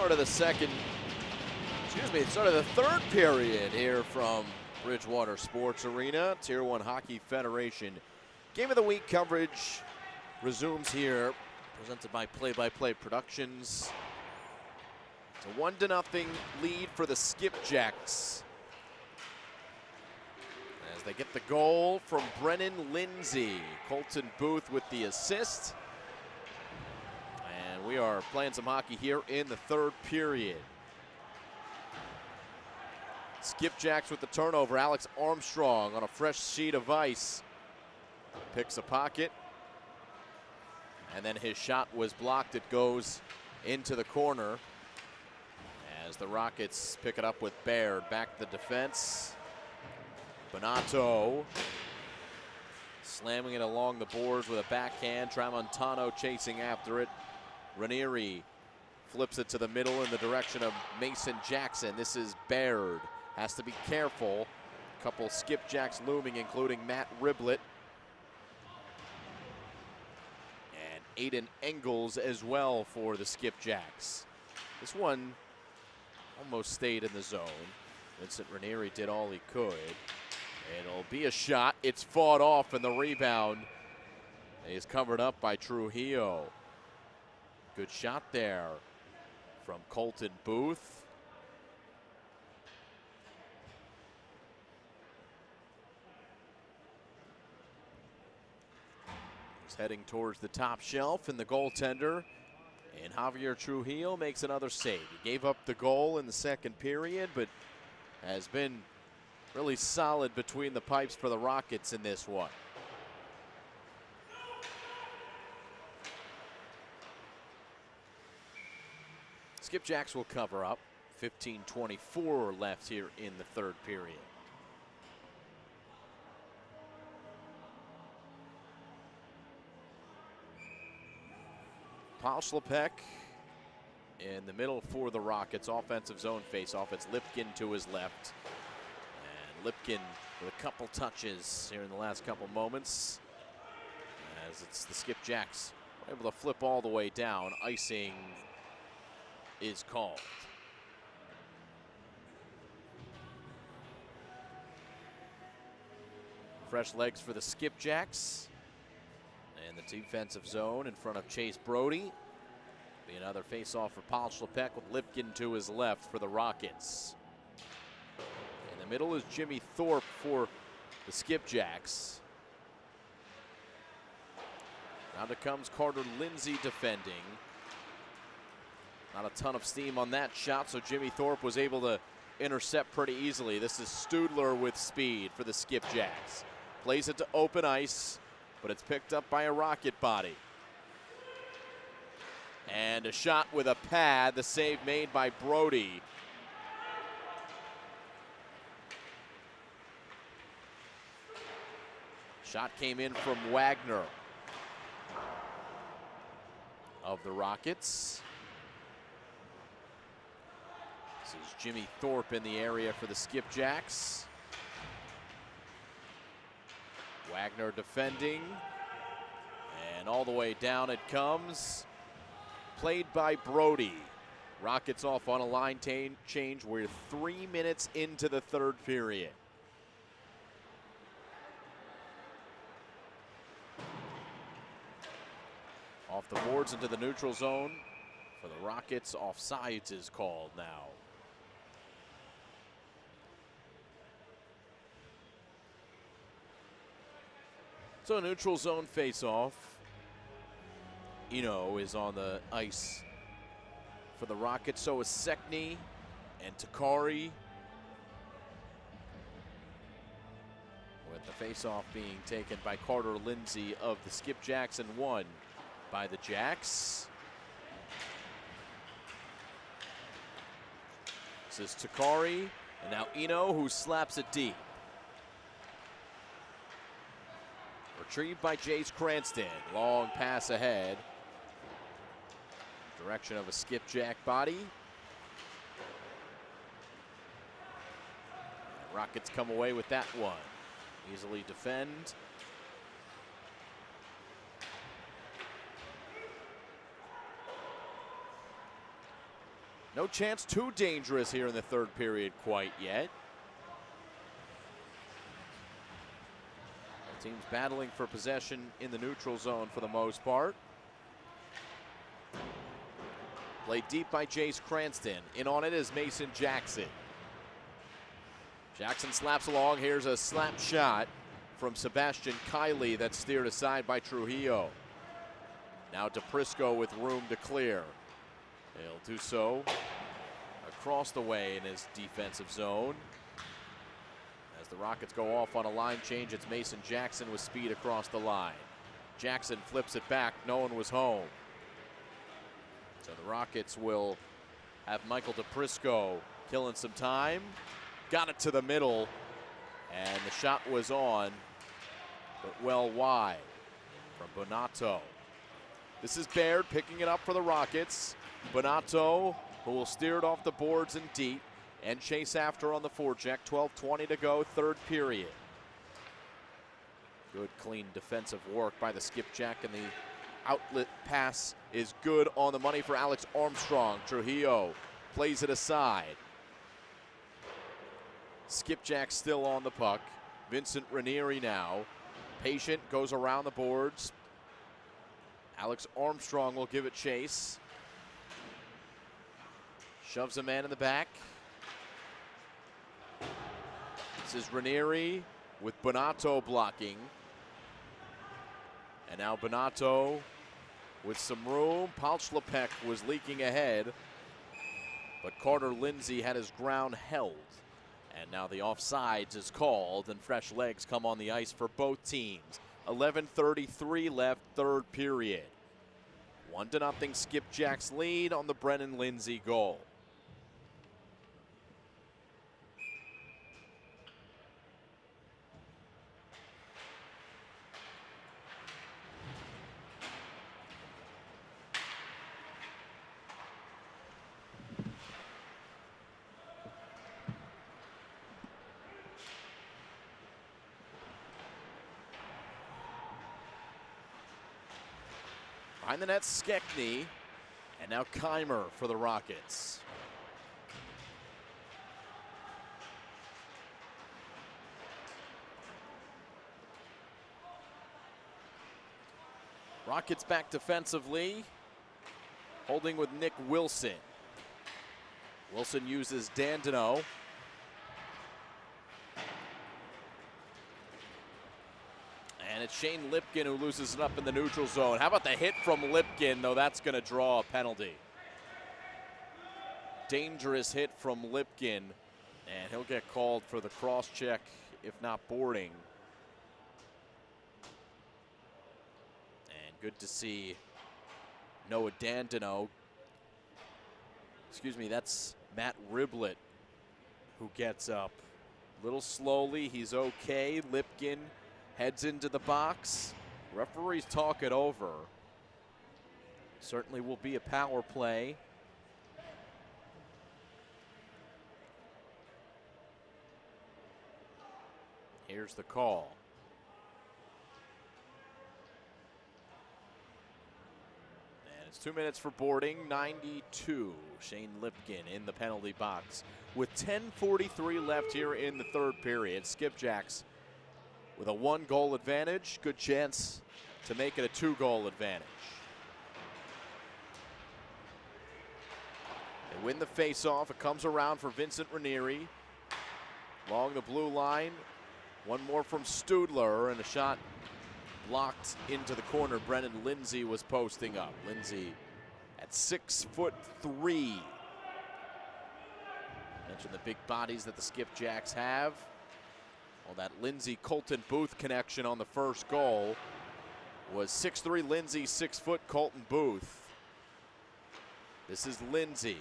Start of the start of the third period here from Bridgewater Sports Arena. Tier 1 Hockey Federation Game of the Week coverage resumes here, presented by Play-by-Play Productions. It's a 1-0 lead for the Skipjacks as they get the goal from Brennan Lindsay. Colton Booth with the assist. And we are playing some hockey here in the third period. Skipjacks with the turnover. Alex Armstrong on a fresh sheet of ice. Picks a pocket. And then his shot was blocked. It goes into the corner as the Rockets pick it up with Baird. Back to the defense. Bonato slamming it along the boards with a backhand. Tramontano chasing after it. Ranieri flips it to the middle in the direction of Mason Jackson. This is Baird. Has to be careful. A couple Skipjacks looming, including Matt Riblet. And Aiden Engels as well for the Skipjacks. This one almost stayed in the zone. Vincent Ranieri did all he could. It'll be a shot. It's fought off, and the rebound is covered up by Trujillo. Good shot there from Colton Booth. He's heading towards the top shelf, and the goaltender, and Javier Trujillo, makes another save. He gave up the goal in the second period, but has been really solid between the pipes for the Rockets in this one. Skipjacks will cover up. 15:24 left here in the third period. Paul in the middle for the Rockets. Offensive zone face-off. It's Lipkin to his left. And Lipkin with a couple touches here in the last couple moments, as it's the Skipjacks able to flip all the way down. Icing is called. Fresh legs for the Skipjacks. And the defensive zone in front of Chase Brody. Be another face-off for Paul Schlepek with Lipkin to his left for the Rockets. In the middle is Jimmy Thorpe for the Skipjacks. Now comes Carter Lindsay defending. Not a ton of steam on that shot, so Jimmy Thorpe was able to intercept pretty easily. This is Studler with speed for the Skipjacks. Plays it to open ice, but it's picked up by a Rocket body. And a shot with a pad, the save made by Brody. Shot came in from Wagner of the Rockets. This is Jimmy Thorpe in the area for the Skipjacks. Wagner defending, and all the way down it comes. Played by Brody. Rockets off on a line change. We're 3 minutes into the third period. Off the boards into the neutral zone for the Rockets. Offsides is called now. So a neutral zone face-off. Eno is on the ice for the Rockets. So is Sekni and Takari. With the face-off being taken by Carter Lindsay of the Skipjacks and won by the Jacks. This is Takari, and now Eno, who slaps it deep. Retrieved by Jace Cranston. Long pass ahead. Direction of a Skipjack body. Rockets come away with that one. Easily defend. No chance too dangerous here in the third period quite yet. Both teams battling for possession in the neutral zone for the most part. Played deep by Jace Cranston. In on it is Mason Jackson. Jackson slaps along. Here's a slap shot from Sebastian Kiley that's steered aside by Trujillo. Now DePrisco with room to clear. He'll do so across the way in his defensive zone. As the Rockets go off on a line change, it's Mason Jackson with speed across the line. Jackson flips it back. No one was home. So the Rockets will have Michael DePrisco killing some time. Got it to the middle, and the shot was on, but well wide from Bonato. This is Baird picking it up for the Rockets. Bonato, who will steer it off the boards and deep, and chase after on the forecheck. 12:20 to go, third period. Good, clean defensive work by the skipjack, and the outlet pass is good on the money for Alex Armstrong. Trujillo plays it aside. Skipjack still on the puck. Vincent Ranieri now. Patient, goes around the boards. Alex Armstrong will give it chase. Shoves a man in the back. This is Ranieri with Bonato blocking. And now Bonato with some room. Palchlepek was leaking ahead, but Carter Lindsay had his ground held. And now the offsides is called, and fresh legs come on the ice for both teams. 11:33 left, third period. 1-0 Skipjacks lead on the Brennan Lindsay goal. Behind the net, Skekny, and now Keimer for the Rockets. Rockets back defensively, holding with Nick Wilson. Wilson uses Dandino. And it's Shane Lipkin who loses it up in the neutral zone. How about the hit from Lipkin, though that's going to draw a penalty. Dangerous hit from Lipkin, and he'll get called for the cross check, if not boarding. And good to see Noah Dandino. Excuse me, that's Matt Riblet who gets up. A little slowly, he's okay. Lipkin heads into the box. Referees talk it over. Certainly will be a power play. Here's the call. And it's 2 minutes for boarding. 92. Shane Lipkin in the penalty box with 10:43 left here in the third period. Skipjacks with a 1-goal advantage. Good chance to make it a 2-goal advantage. They win the face-off. It comes around for Vincent Ranieri. Along the blue line. One more from Studler, and a shot blocked into the corner. Brennan Lindsay was posting up. Lindsay at 6'3". Mentioned the big bodies that the Skipjacks have. Well, that Lindsay-Colton Booth connection on the first goal was 6'3" Lindsay, 6 foot Colton Booth. This is Lindsay.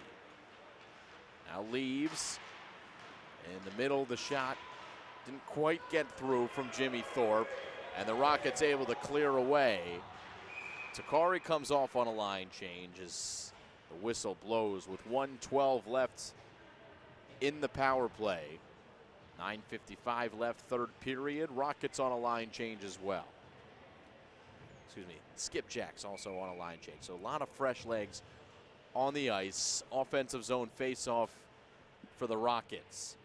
Now leaves. In the middle, the shot didn't quite get through from Jimmy Thorpe, and the Rockets able to clear away. Takari comes off on a line change as the whistle blows with 1:12 left in the power play. 9:55 left, third period. Rockets on a line change as well. Excuse me, Skipjacks also on a line change. So a lot of fresh legs on the ice. Offensive zone faceoff for the Rockets.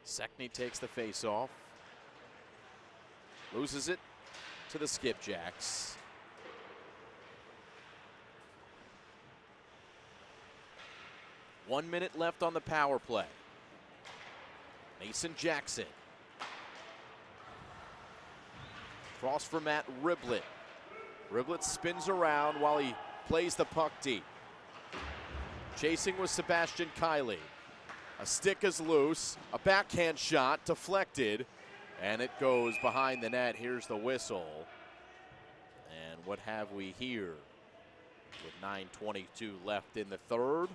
Sekni takes the faceoff. Loses it to the Skipjacks. One minute left on the power play. Mason Jackson. Cross for Matt Riblet. Riblet spins around while he plays the puck deep. Chasing was Sebastian Kiley. A stick is loose. A backhand shot deflected. And it goes behind the net. Here's the whistle. And what have we here? With 9:22 left in the third.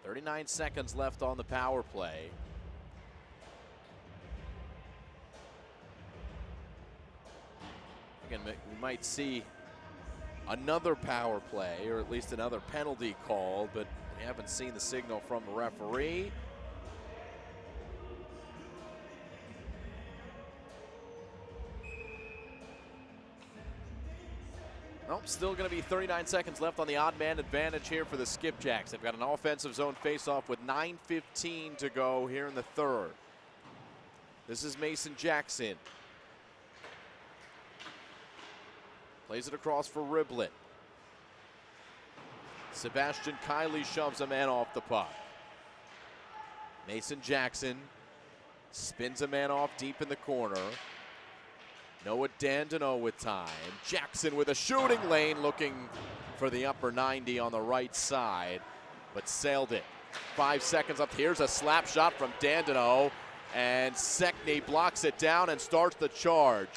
.39 seconds left on the power play. Again, we might see another power play, or at least another penalty called, but we haven't seen the signal from the referee. Nope, still going to be 39 seconds left on the odd man advantage here for the Skipjacks. They've got an offensive zone faceoff with 9:15 to go here in the third. This is Mason Jackson. Plays it across for Riblet. Sebastian Kiley shoves a man off the puck. Mason Jackson spins a man off deep in the corner. Noah Dandino with time. Jackson with a shooting lane looking for the upper 90 on the right side, but sailed it. 5 seconds up. Here's a slap shot from Dandino, and Sekni blocks it down and starts the charge.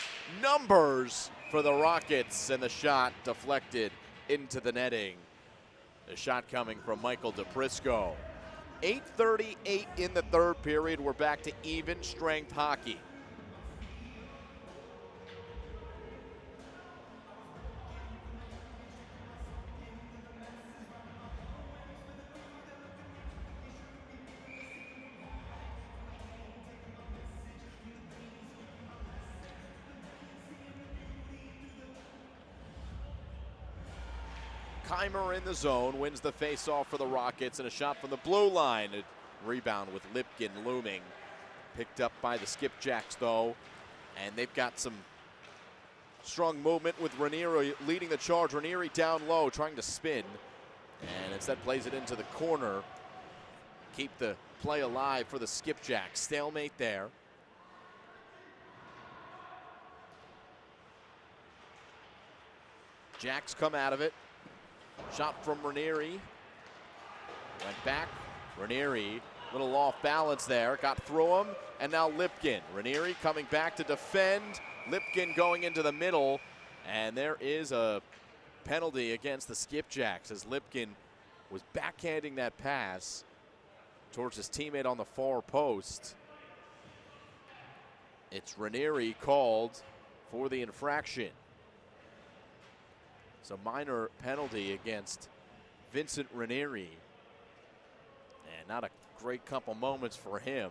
Numbers for the Rockets, and the shot deflected into the netting. The shot coming from Michael DePrisco. 8:38 in the third period. We're back to even strength hockey. Keimer in the zone, wins the face-off for the Rockets, and a shot from the blue line. A rebound with Lipkin looming. Picked up by the Skipjacks, though, and they've got some strong movement with Ranieri leading the charge. Ranieri down low, trying to spin, and instead plays it into the corner. Keep the play alive for the Skipjacks. Stalemate there. Jacks come out of it. Shot from Ranieri. Went back. Ranieri, little off balance there. Got through him. And now Lipkin. Ranieri coming back to defend. Lipkin going into the middle. And there is a penalty against the Skipjacks as Lipkin was backhanding that pass towards his teammate on the far post. It's Ranieri called for the infraction. It's a minor penalty against Vincent Ranieri. And not a great couple moments for him.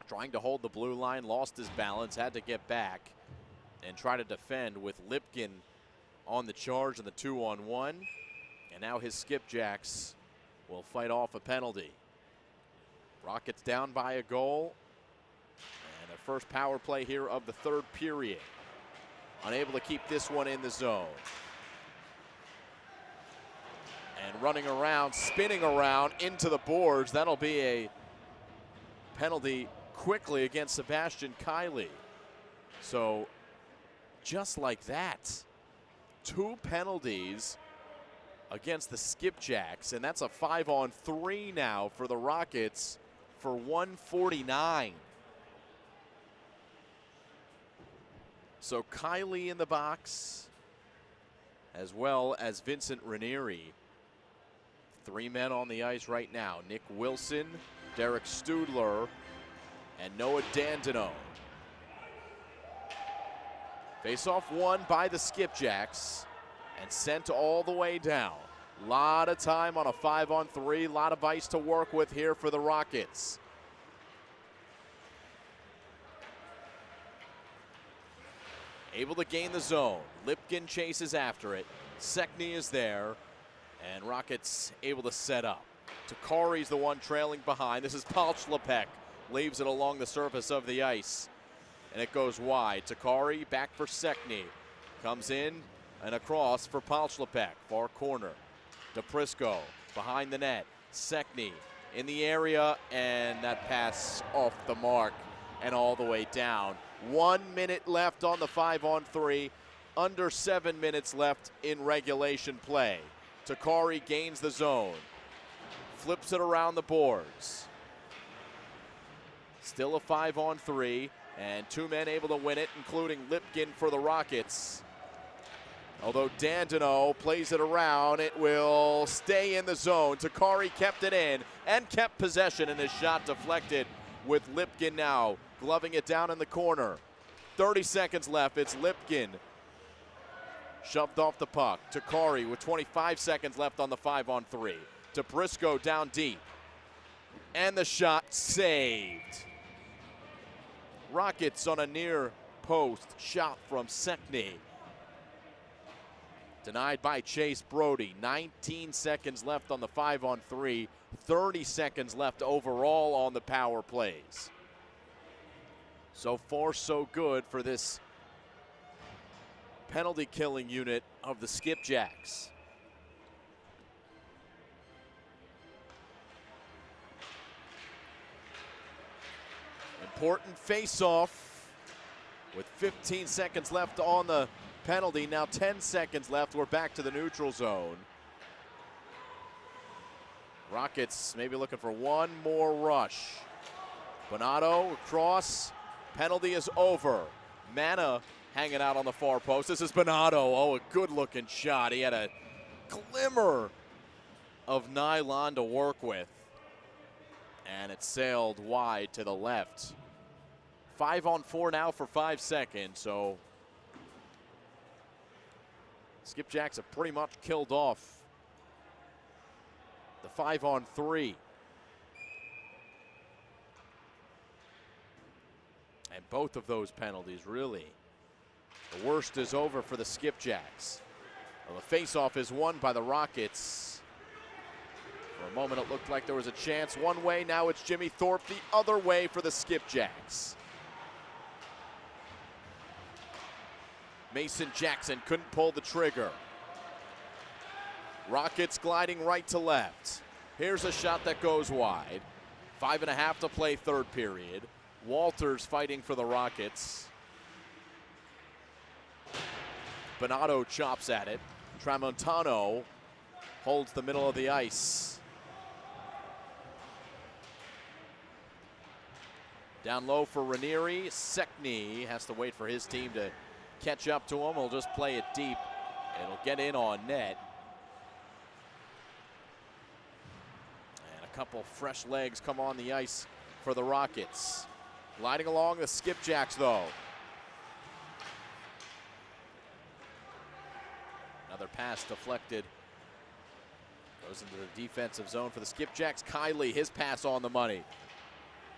Trying to hold the blue line, lost his balance, had to get back and try to defend with Lipkin on the charge in the 2-on-1. And now his Skipjacks will fight off a penalty. Rockets down by a goal. And their first power play here of the third period. Unable to keep this one in the zone. And running around, spinning around into the boards. That'll be a penalty quickly against Sebastian Kiley. So just like that, 2 penalties against the Skipjacks, and that's a 5-on-3 now for the Rockets for 149. So Kiley in the box, as well as Vincent Ranieri. 3 men on the ice right now. Nick Wilson, Derek Studler, and Noah Dandino. Face-off won by the Skipjacks and sent all the way down. A lot of time on a 5-on-3, a lot of ice to work with here for the Rockets. able to gain the zone. Lipkin chases after it. Sekni is there, and Rockets able to set up. Takari's the one trailing behind. This is Palchlapek. Leaves it along the surface of the ice, and it goes wide. Takari back for Sekni. Comes in and across for Palchlapek. Far corner. DePrisco behind the net. Sekni in the area, and that pass off the mark and all the way down. 1 minute left on the 5-on-3. Under 7 minutes left in regulation play. Takari gains the zone. Flips it around the boards. Still a 5-on-3, and 2 men able to win it, including Lipkin for the Rockets. Although Dandino plays it around, it will stay in the zone. Takari kept it in and kept possession, and his shot deflected with Lipkin now gloving it down in the corner. 30 seconds left. It's Lipkin. Shoved off the puck. Takari with 25 seconds left on the 5-on-3. DePrisco down deep. And the shot saved. Rockets on a near post shot from Sekni. Denied by Chase Brody. 19 seconds left on the 5-on-3. 30 seconds left overall on the power plays. So far, so good for this penalty killing unit of the Skipjacks. Important face-off with 15 seconds left on the penalty. Now 10 seconds left. We're back to the neutral zone. Rockets maybe looking for one more rush. Bonato across. Penalty is over. Mana hanging out on the far post. This is Bonato. Oh, a good-looking shot. He had a glimmer of nylon to work with. And it sailed wide to the left. 5-on-4 now for 5 seconds. So Skipjacks have pretty much killed off the 5-on-3. And both of those penalties, really. The worst is over for the Skipjacks. Well, the face-off is won by the Rockets. For a moment, it looked like there was a chance one way. Now it's Jimmy Thorpe the other way for the Skipjacks. Mason Jackson couldn't pull the trigger. Rockets gliding right to left. Here's a shot that goes wide. 5.5 to play, third period. Walters fighting for the Rockets. Bonato chops at it. Tramontano holds the middle of the ice. Down low for Ranieri. Sekni has to wait for his team to catch up to him. He'll just play it deep. It'll get in on net. And a couple fresh legs come on the ice for the Rockets. Gliding along the Skipjacks, though. Another pass deflected. Goes into the defensive zone for the Skipjacks. Kiley, his pass on the money.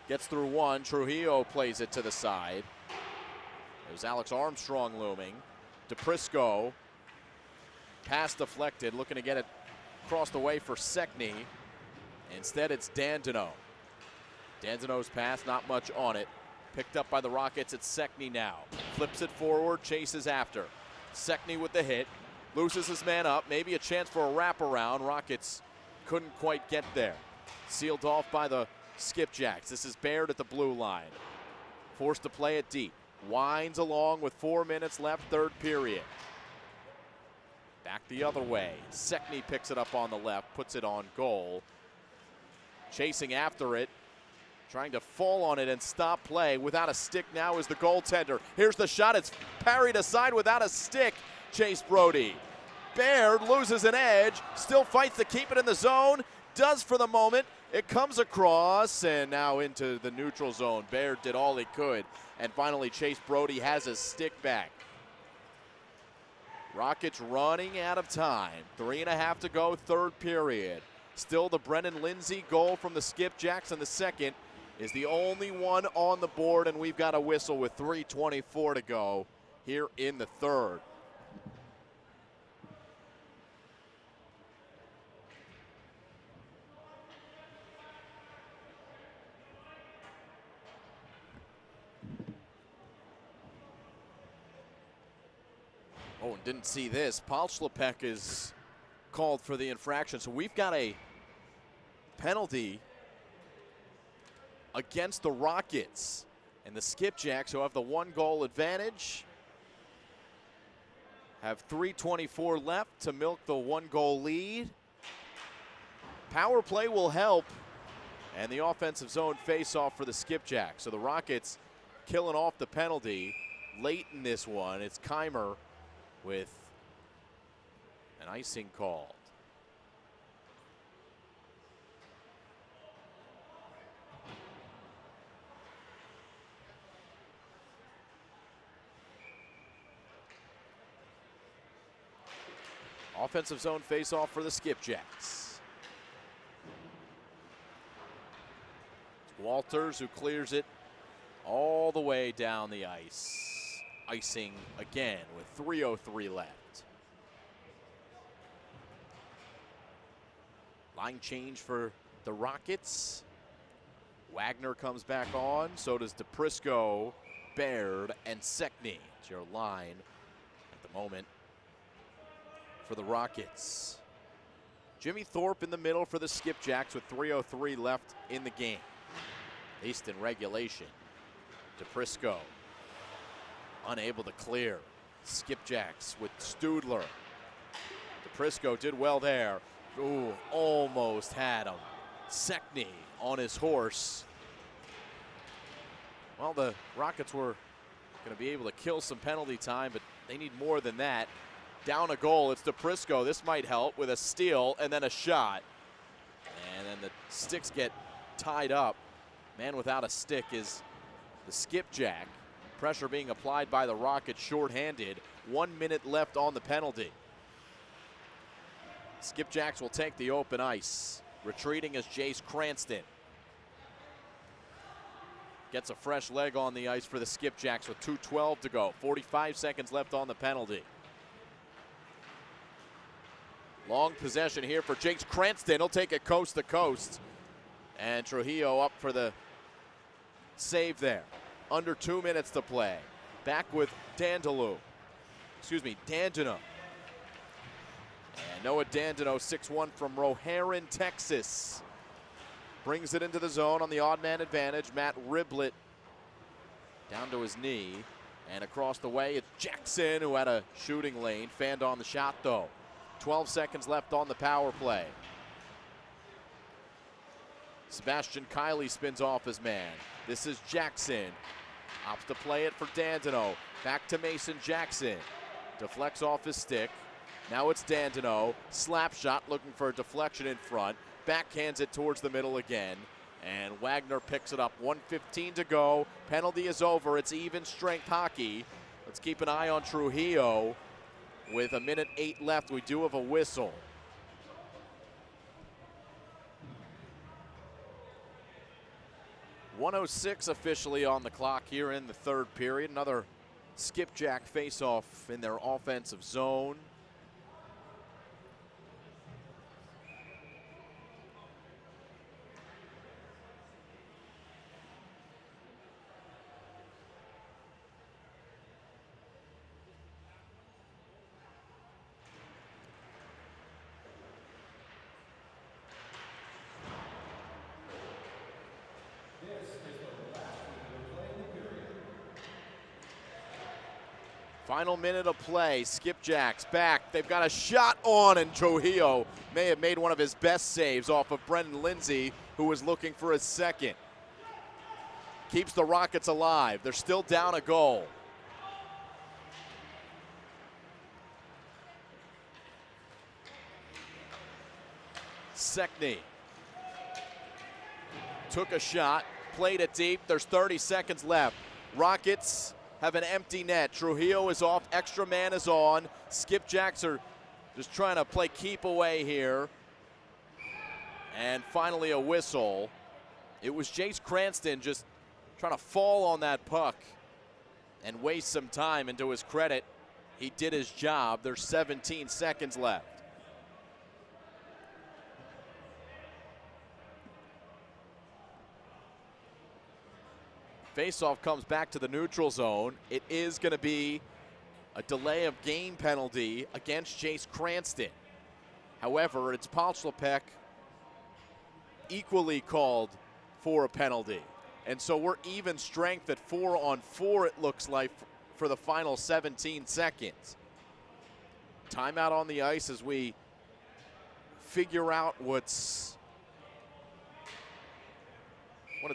Gets through one. Trujillo plays it to the side. There's Alex Armstrong looming. DePrisco. Pass deflected, looking to get it across the way for Sekni. Instead, it's Dandino. Dandino's pass, not much on it. Picked up by the Rockets. It's Sekni now. Flips it forward, chases after. Sekni with the hit. Loses his man up. Maybe a chance for a wraparound. Rockets couldn't quite get there. Sealed off by the Skipjacks. This is Baird at the blue line. Forced to play it deep. Winds along with 4 minutes left, third period. Back the other way. Sekni picks it up on the left, puts it on goal. Chasing after it. Trying to fall on it and stop play. Without a stick now is the goaltender. Here's the shot. It's parried aside without a stick. Chase Brody. Baird loses an edge. Still fights to keep it in the zone. Does for the moment. It comes across and now into the neutral zone. Baird did all he could. And finally Chase Brody has his stick back. Rockets running out of time. 3.5 to go, third period. Still the Brennan Lindsay goal from the Skipjacks, and the second is the only one on the board, and we've got a whistle with 3:24 to go here in the third. Oh, and didn't see this. Paul Schlepek is called for the infraction. So we've got a penalty against the Rockets. And the Skipjacks, who have the 1-goal advantage, have 3:24 left to milk the 1-goal lead. Power play will help. And the offensive zone face-off for the Skipjacks. So the Rockets killing off the penalty late in this one. It's Keimer with an icing called. Offensive zone face-off for the Skipjacks. It's Walters who clears it all the way down the ice. Icing again with 3:03 left. Line change for the Rockets. Wagner comes back on, so does DePrisco, Baird, and Sekny. It's your line at the moment for the Rockets. Jimmy Thorpe in the middle for the Skipjacks with 3:03 left in the game. At least in regulation. DePrisco unable to clear. Skipjacks with Studler. DePrisco did well there. Ooh, almost had him. Sekny on his horse. Well, the Rockets were going to be able to kill some penalty time, but they need more than that. Down a goal, it's DePrisco. This might help with a steal and then a shot. And then the sticks get tied up. Man without a stick is the Skipjack. Pressure being applied by the Rockets, shorthanded. 1 minute left on the penalty. Skipjacks will take the open ice. Retreating is Jace Cranston. Gets a fresh leg on the ice for the Skipjacks with 2:12 to go. 45 seconds left on the penalty. Long possession here for Jace Cranston. He'll take it coast to coast. And Trujillo up for the save there. Under 2 minutes to play. Back with Dandino. And Noah Dandino, 6'1" from Roharan, Texas. Brings it into the zone on the odd man advantage. Matt Riblett down to his knee. And across the way, it's Jackson, who had a shooting lane. Fanned on the shot, though. 12 seconds left on the power play. Sebastian Kiley spins off his man. This is Jackson. Opts to play it for Dandino. Back to Mason Jackson. Deflects off his stick. Now it's Dandino. Slap shot looking for a deflection in front. Backhands it towards the middle again. And Wagner picks it up. 1:15 to go. Penalty is over. It's even strength hockey. Let's keep an eye on Trujillo. With 1:08 left, we do have a whistle. .106 officially on the clock here in the third period. Another Skipjack face-off in their offensive zone. Final minute of play. Skipjacks back. They've got a shot on, and Trujillo may have made one of his best saves off of Brendan Lindsay, who was looking for his second. Keeps the Rockets alive. They're still down a goal. Sekny took a shot, played it deep. There's 30 seconds left. Rockets have an empty net. Trujillo is off. Extra man is on. Skipjacks are just trying to play keep away here. And finally a whistle. It was Jace Cranston just trying to fall on that puck. and waste some time. And to his credit, he did his job. There's 17 seconds left. Faceoff comes back to the neutral zone. It is going to be a delay of game penalty against Jace Cranston. However, it's Palchlapek equally called for a penalty. And so we're even strength at 4-on-4, it looks like, for the final 17 seconds. Timeout on the ice as we figure out what it's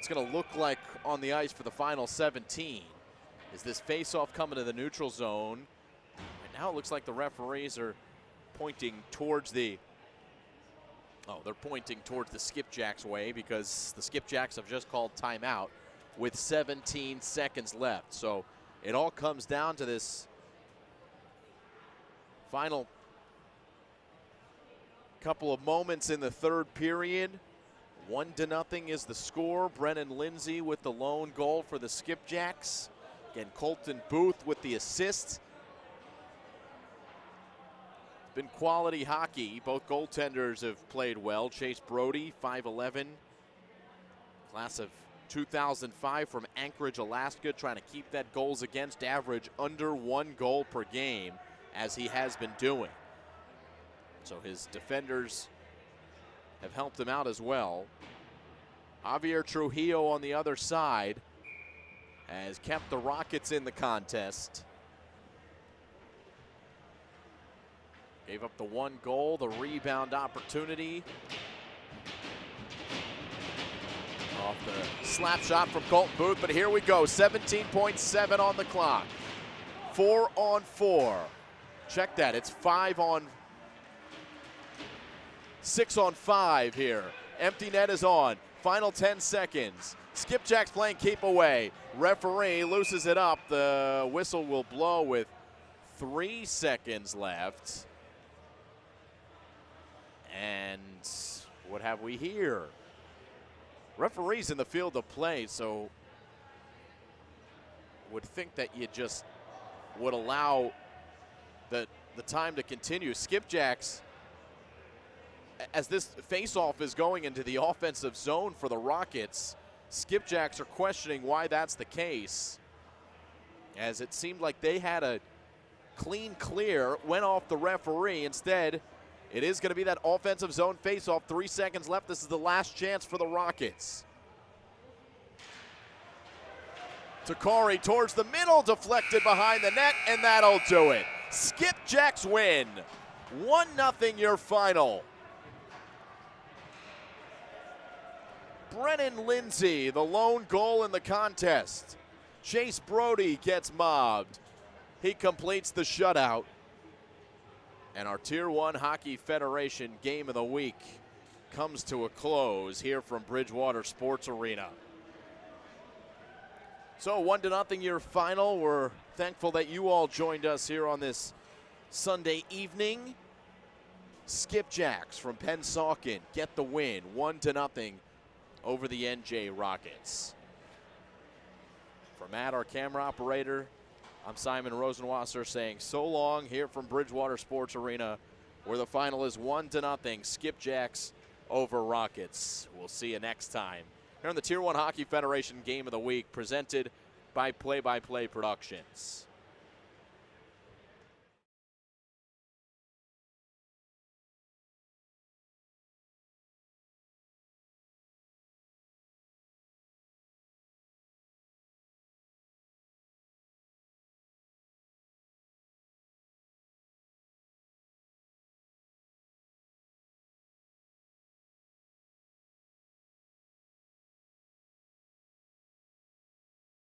going to look like on the ice for the final 17. Is this face-off coming to the neutral zone? And now it looks like the referees are pointing towards the they're pointing towards the Skipjacks way, because the Skipjacks have just called timeout with 17 seconds left. So it all comes down to this final couple of moments in the third period. 1-0 is the score. Brennan Lindsay with the lone goal for the Skipjacks. Again, Colton Booth with the assist. Been quality hockey. Both goaltenders have played well. Chase Brody, 5'11", class of 2005 from Anchorage, Alaska, trying to keep that goals against average under 1 goal per game, as he has been doing. So his defenders have helped him out as well. Javier Trujillo on the other side has kept the Rockets in the contest. Gave up the 1 goal, the rebound opportunity. Off the slap shot from Colton Booth, but here we go, 17.7 on the clock. 4-on-4. Check that, it's 6 on 5 here. Empty net is on, final 10 seconds. Skipjacks playing keep away. Referee looses it up. The whistle will blow with 3 seconds left. And what have we here? Referee's in the field of play, so would think that you just would allow the time to continue. Skipjacks, as this face-off is going into the offensive zone for the Rockets, Skipjacks are questioning why that's the case, as it seemed like they had a clean clear, went off the referee. Instead, it is going to be that offensive zone face-off. 3 seconds left. This is the last chance for the Rockets. Takari towards the middle, deflected behind the net, and that'll do it. Skipjacks win. 1-0 your final. Brennan Lindsay, the lone goal in the contest. Chase Brody gets mobbed. He completes the shutout. And our Tier 1 Hockey Federation Game of the Week comes to a close here from Bridgewater Sports Arena. So 1-0 your final. We're thankful that you all joined us here on this Sunday evening. Skipjacks from Pennsauken get the win, 1-0 over the NJ Rockets. For Matt, our camera operator, I'm Simon Rosenwasser saying so long here from Bridgewater Sports Arena, where the final is 1-0, Skipjacks over Rockets. We'll see you next time here on the Tier 1 Hockey Federation Game of the Week, presented by Play by Play Productions.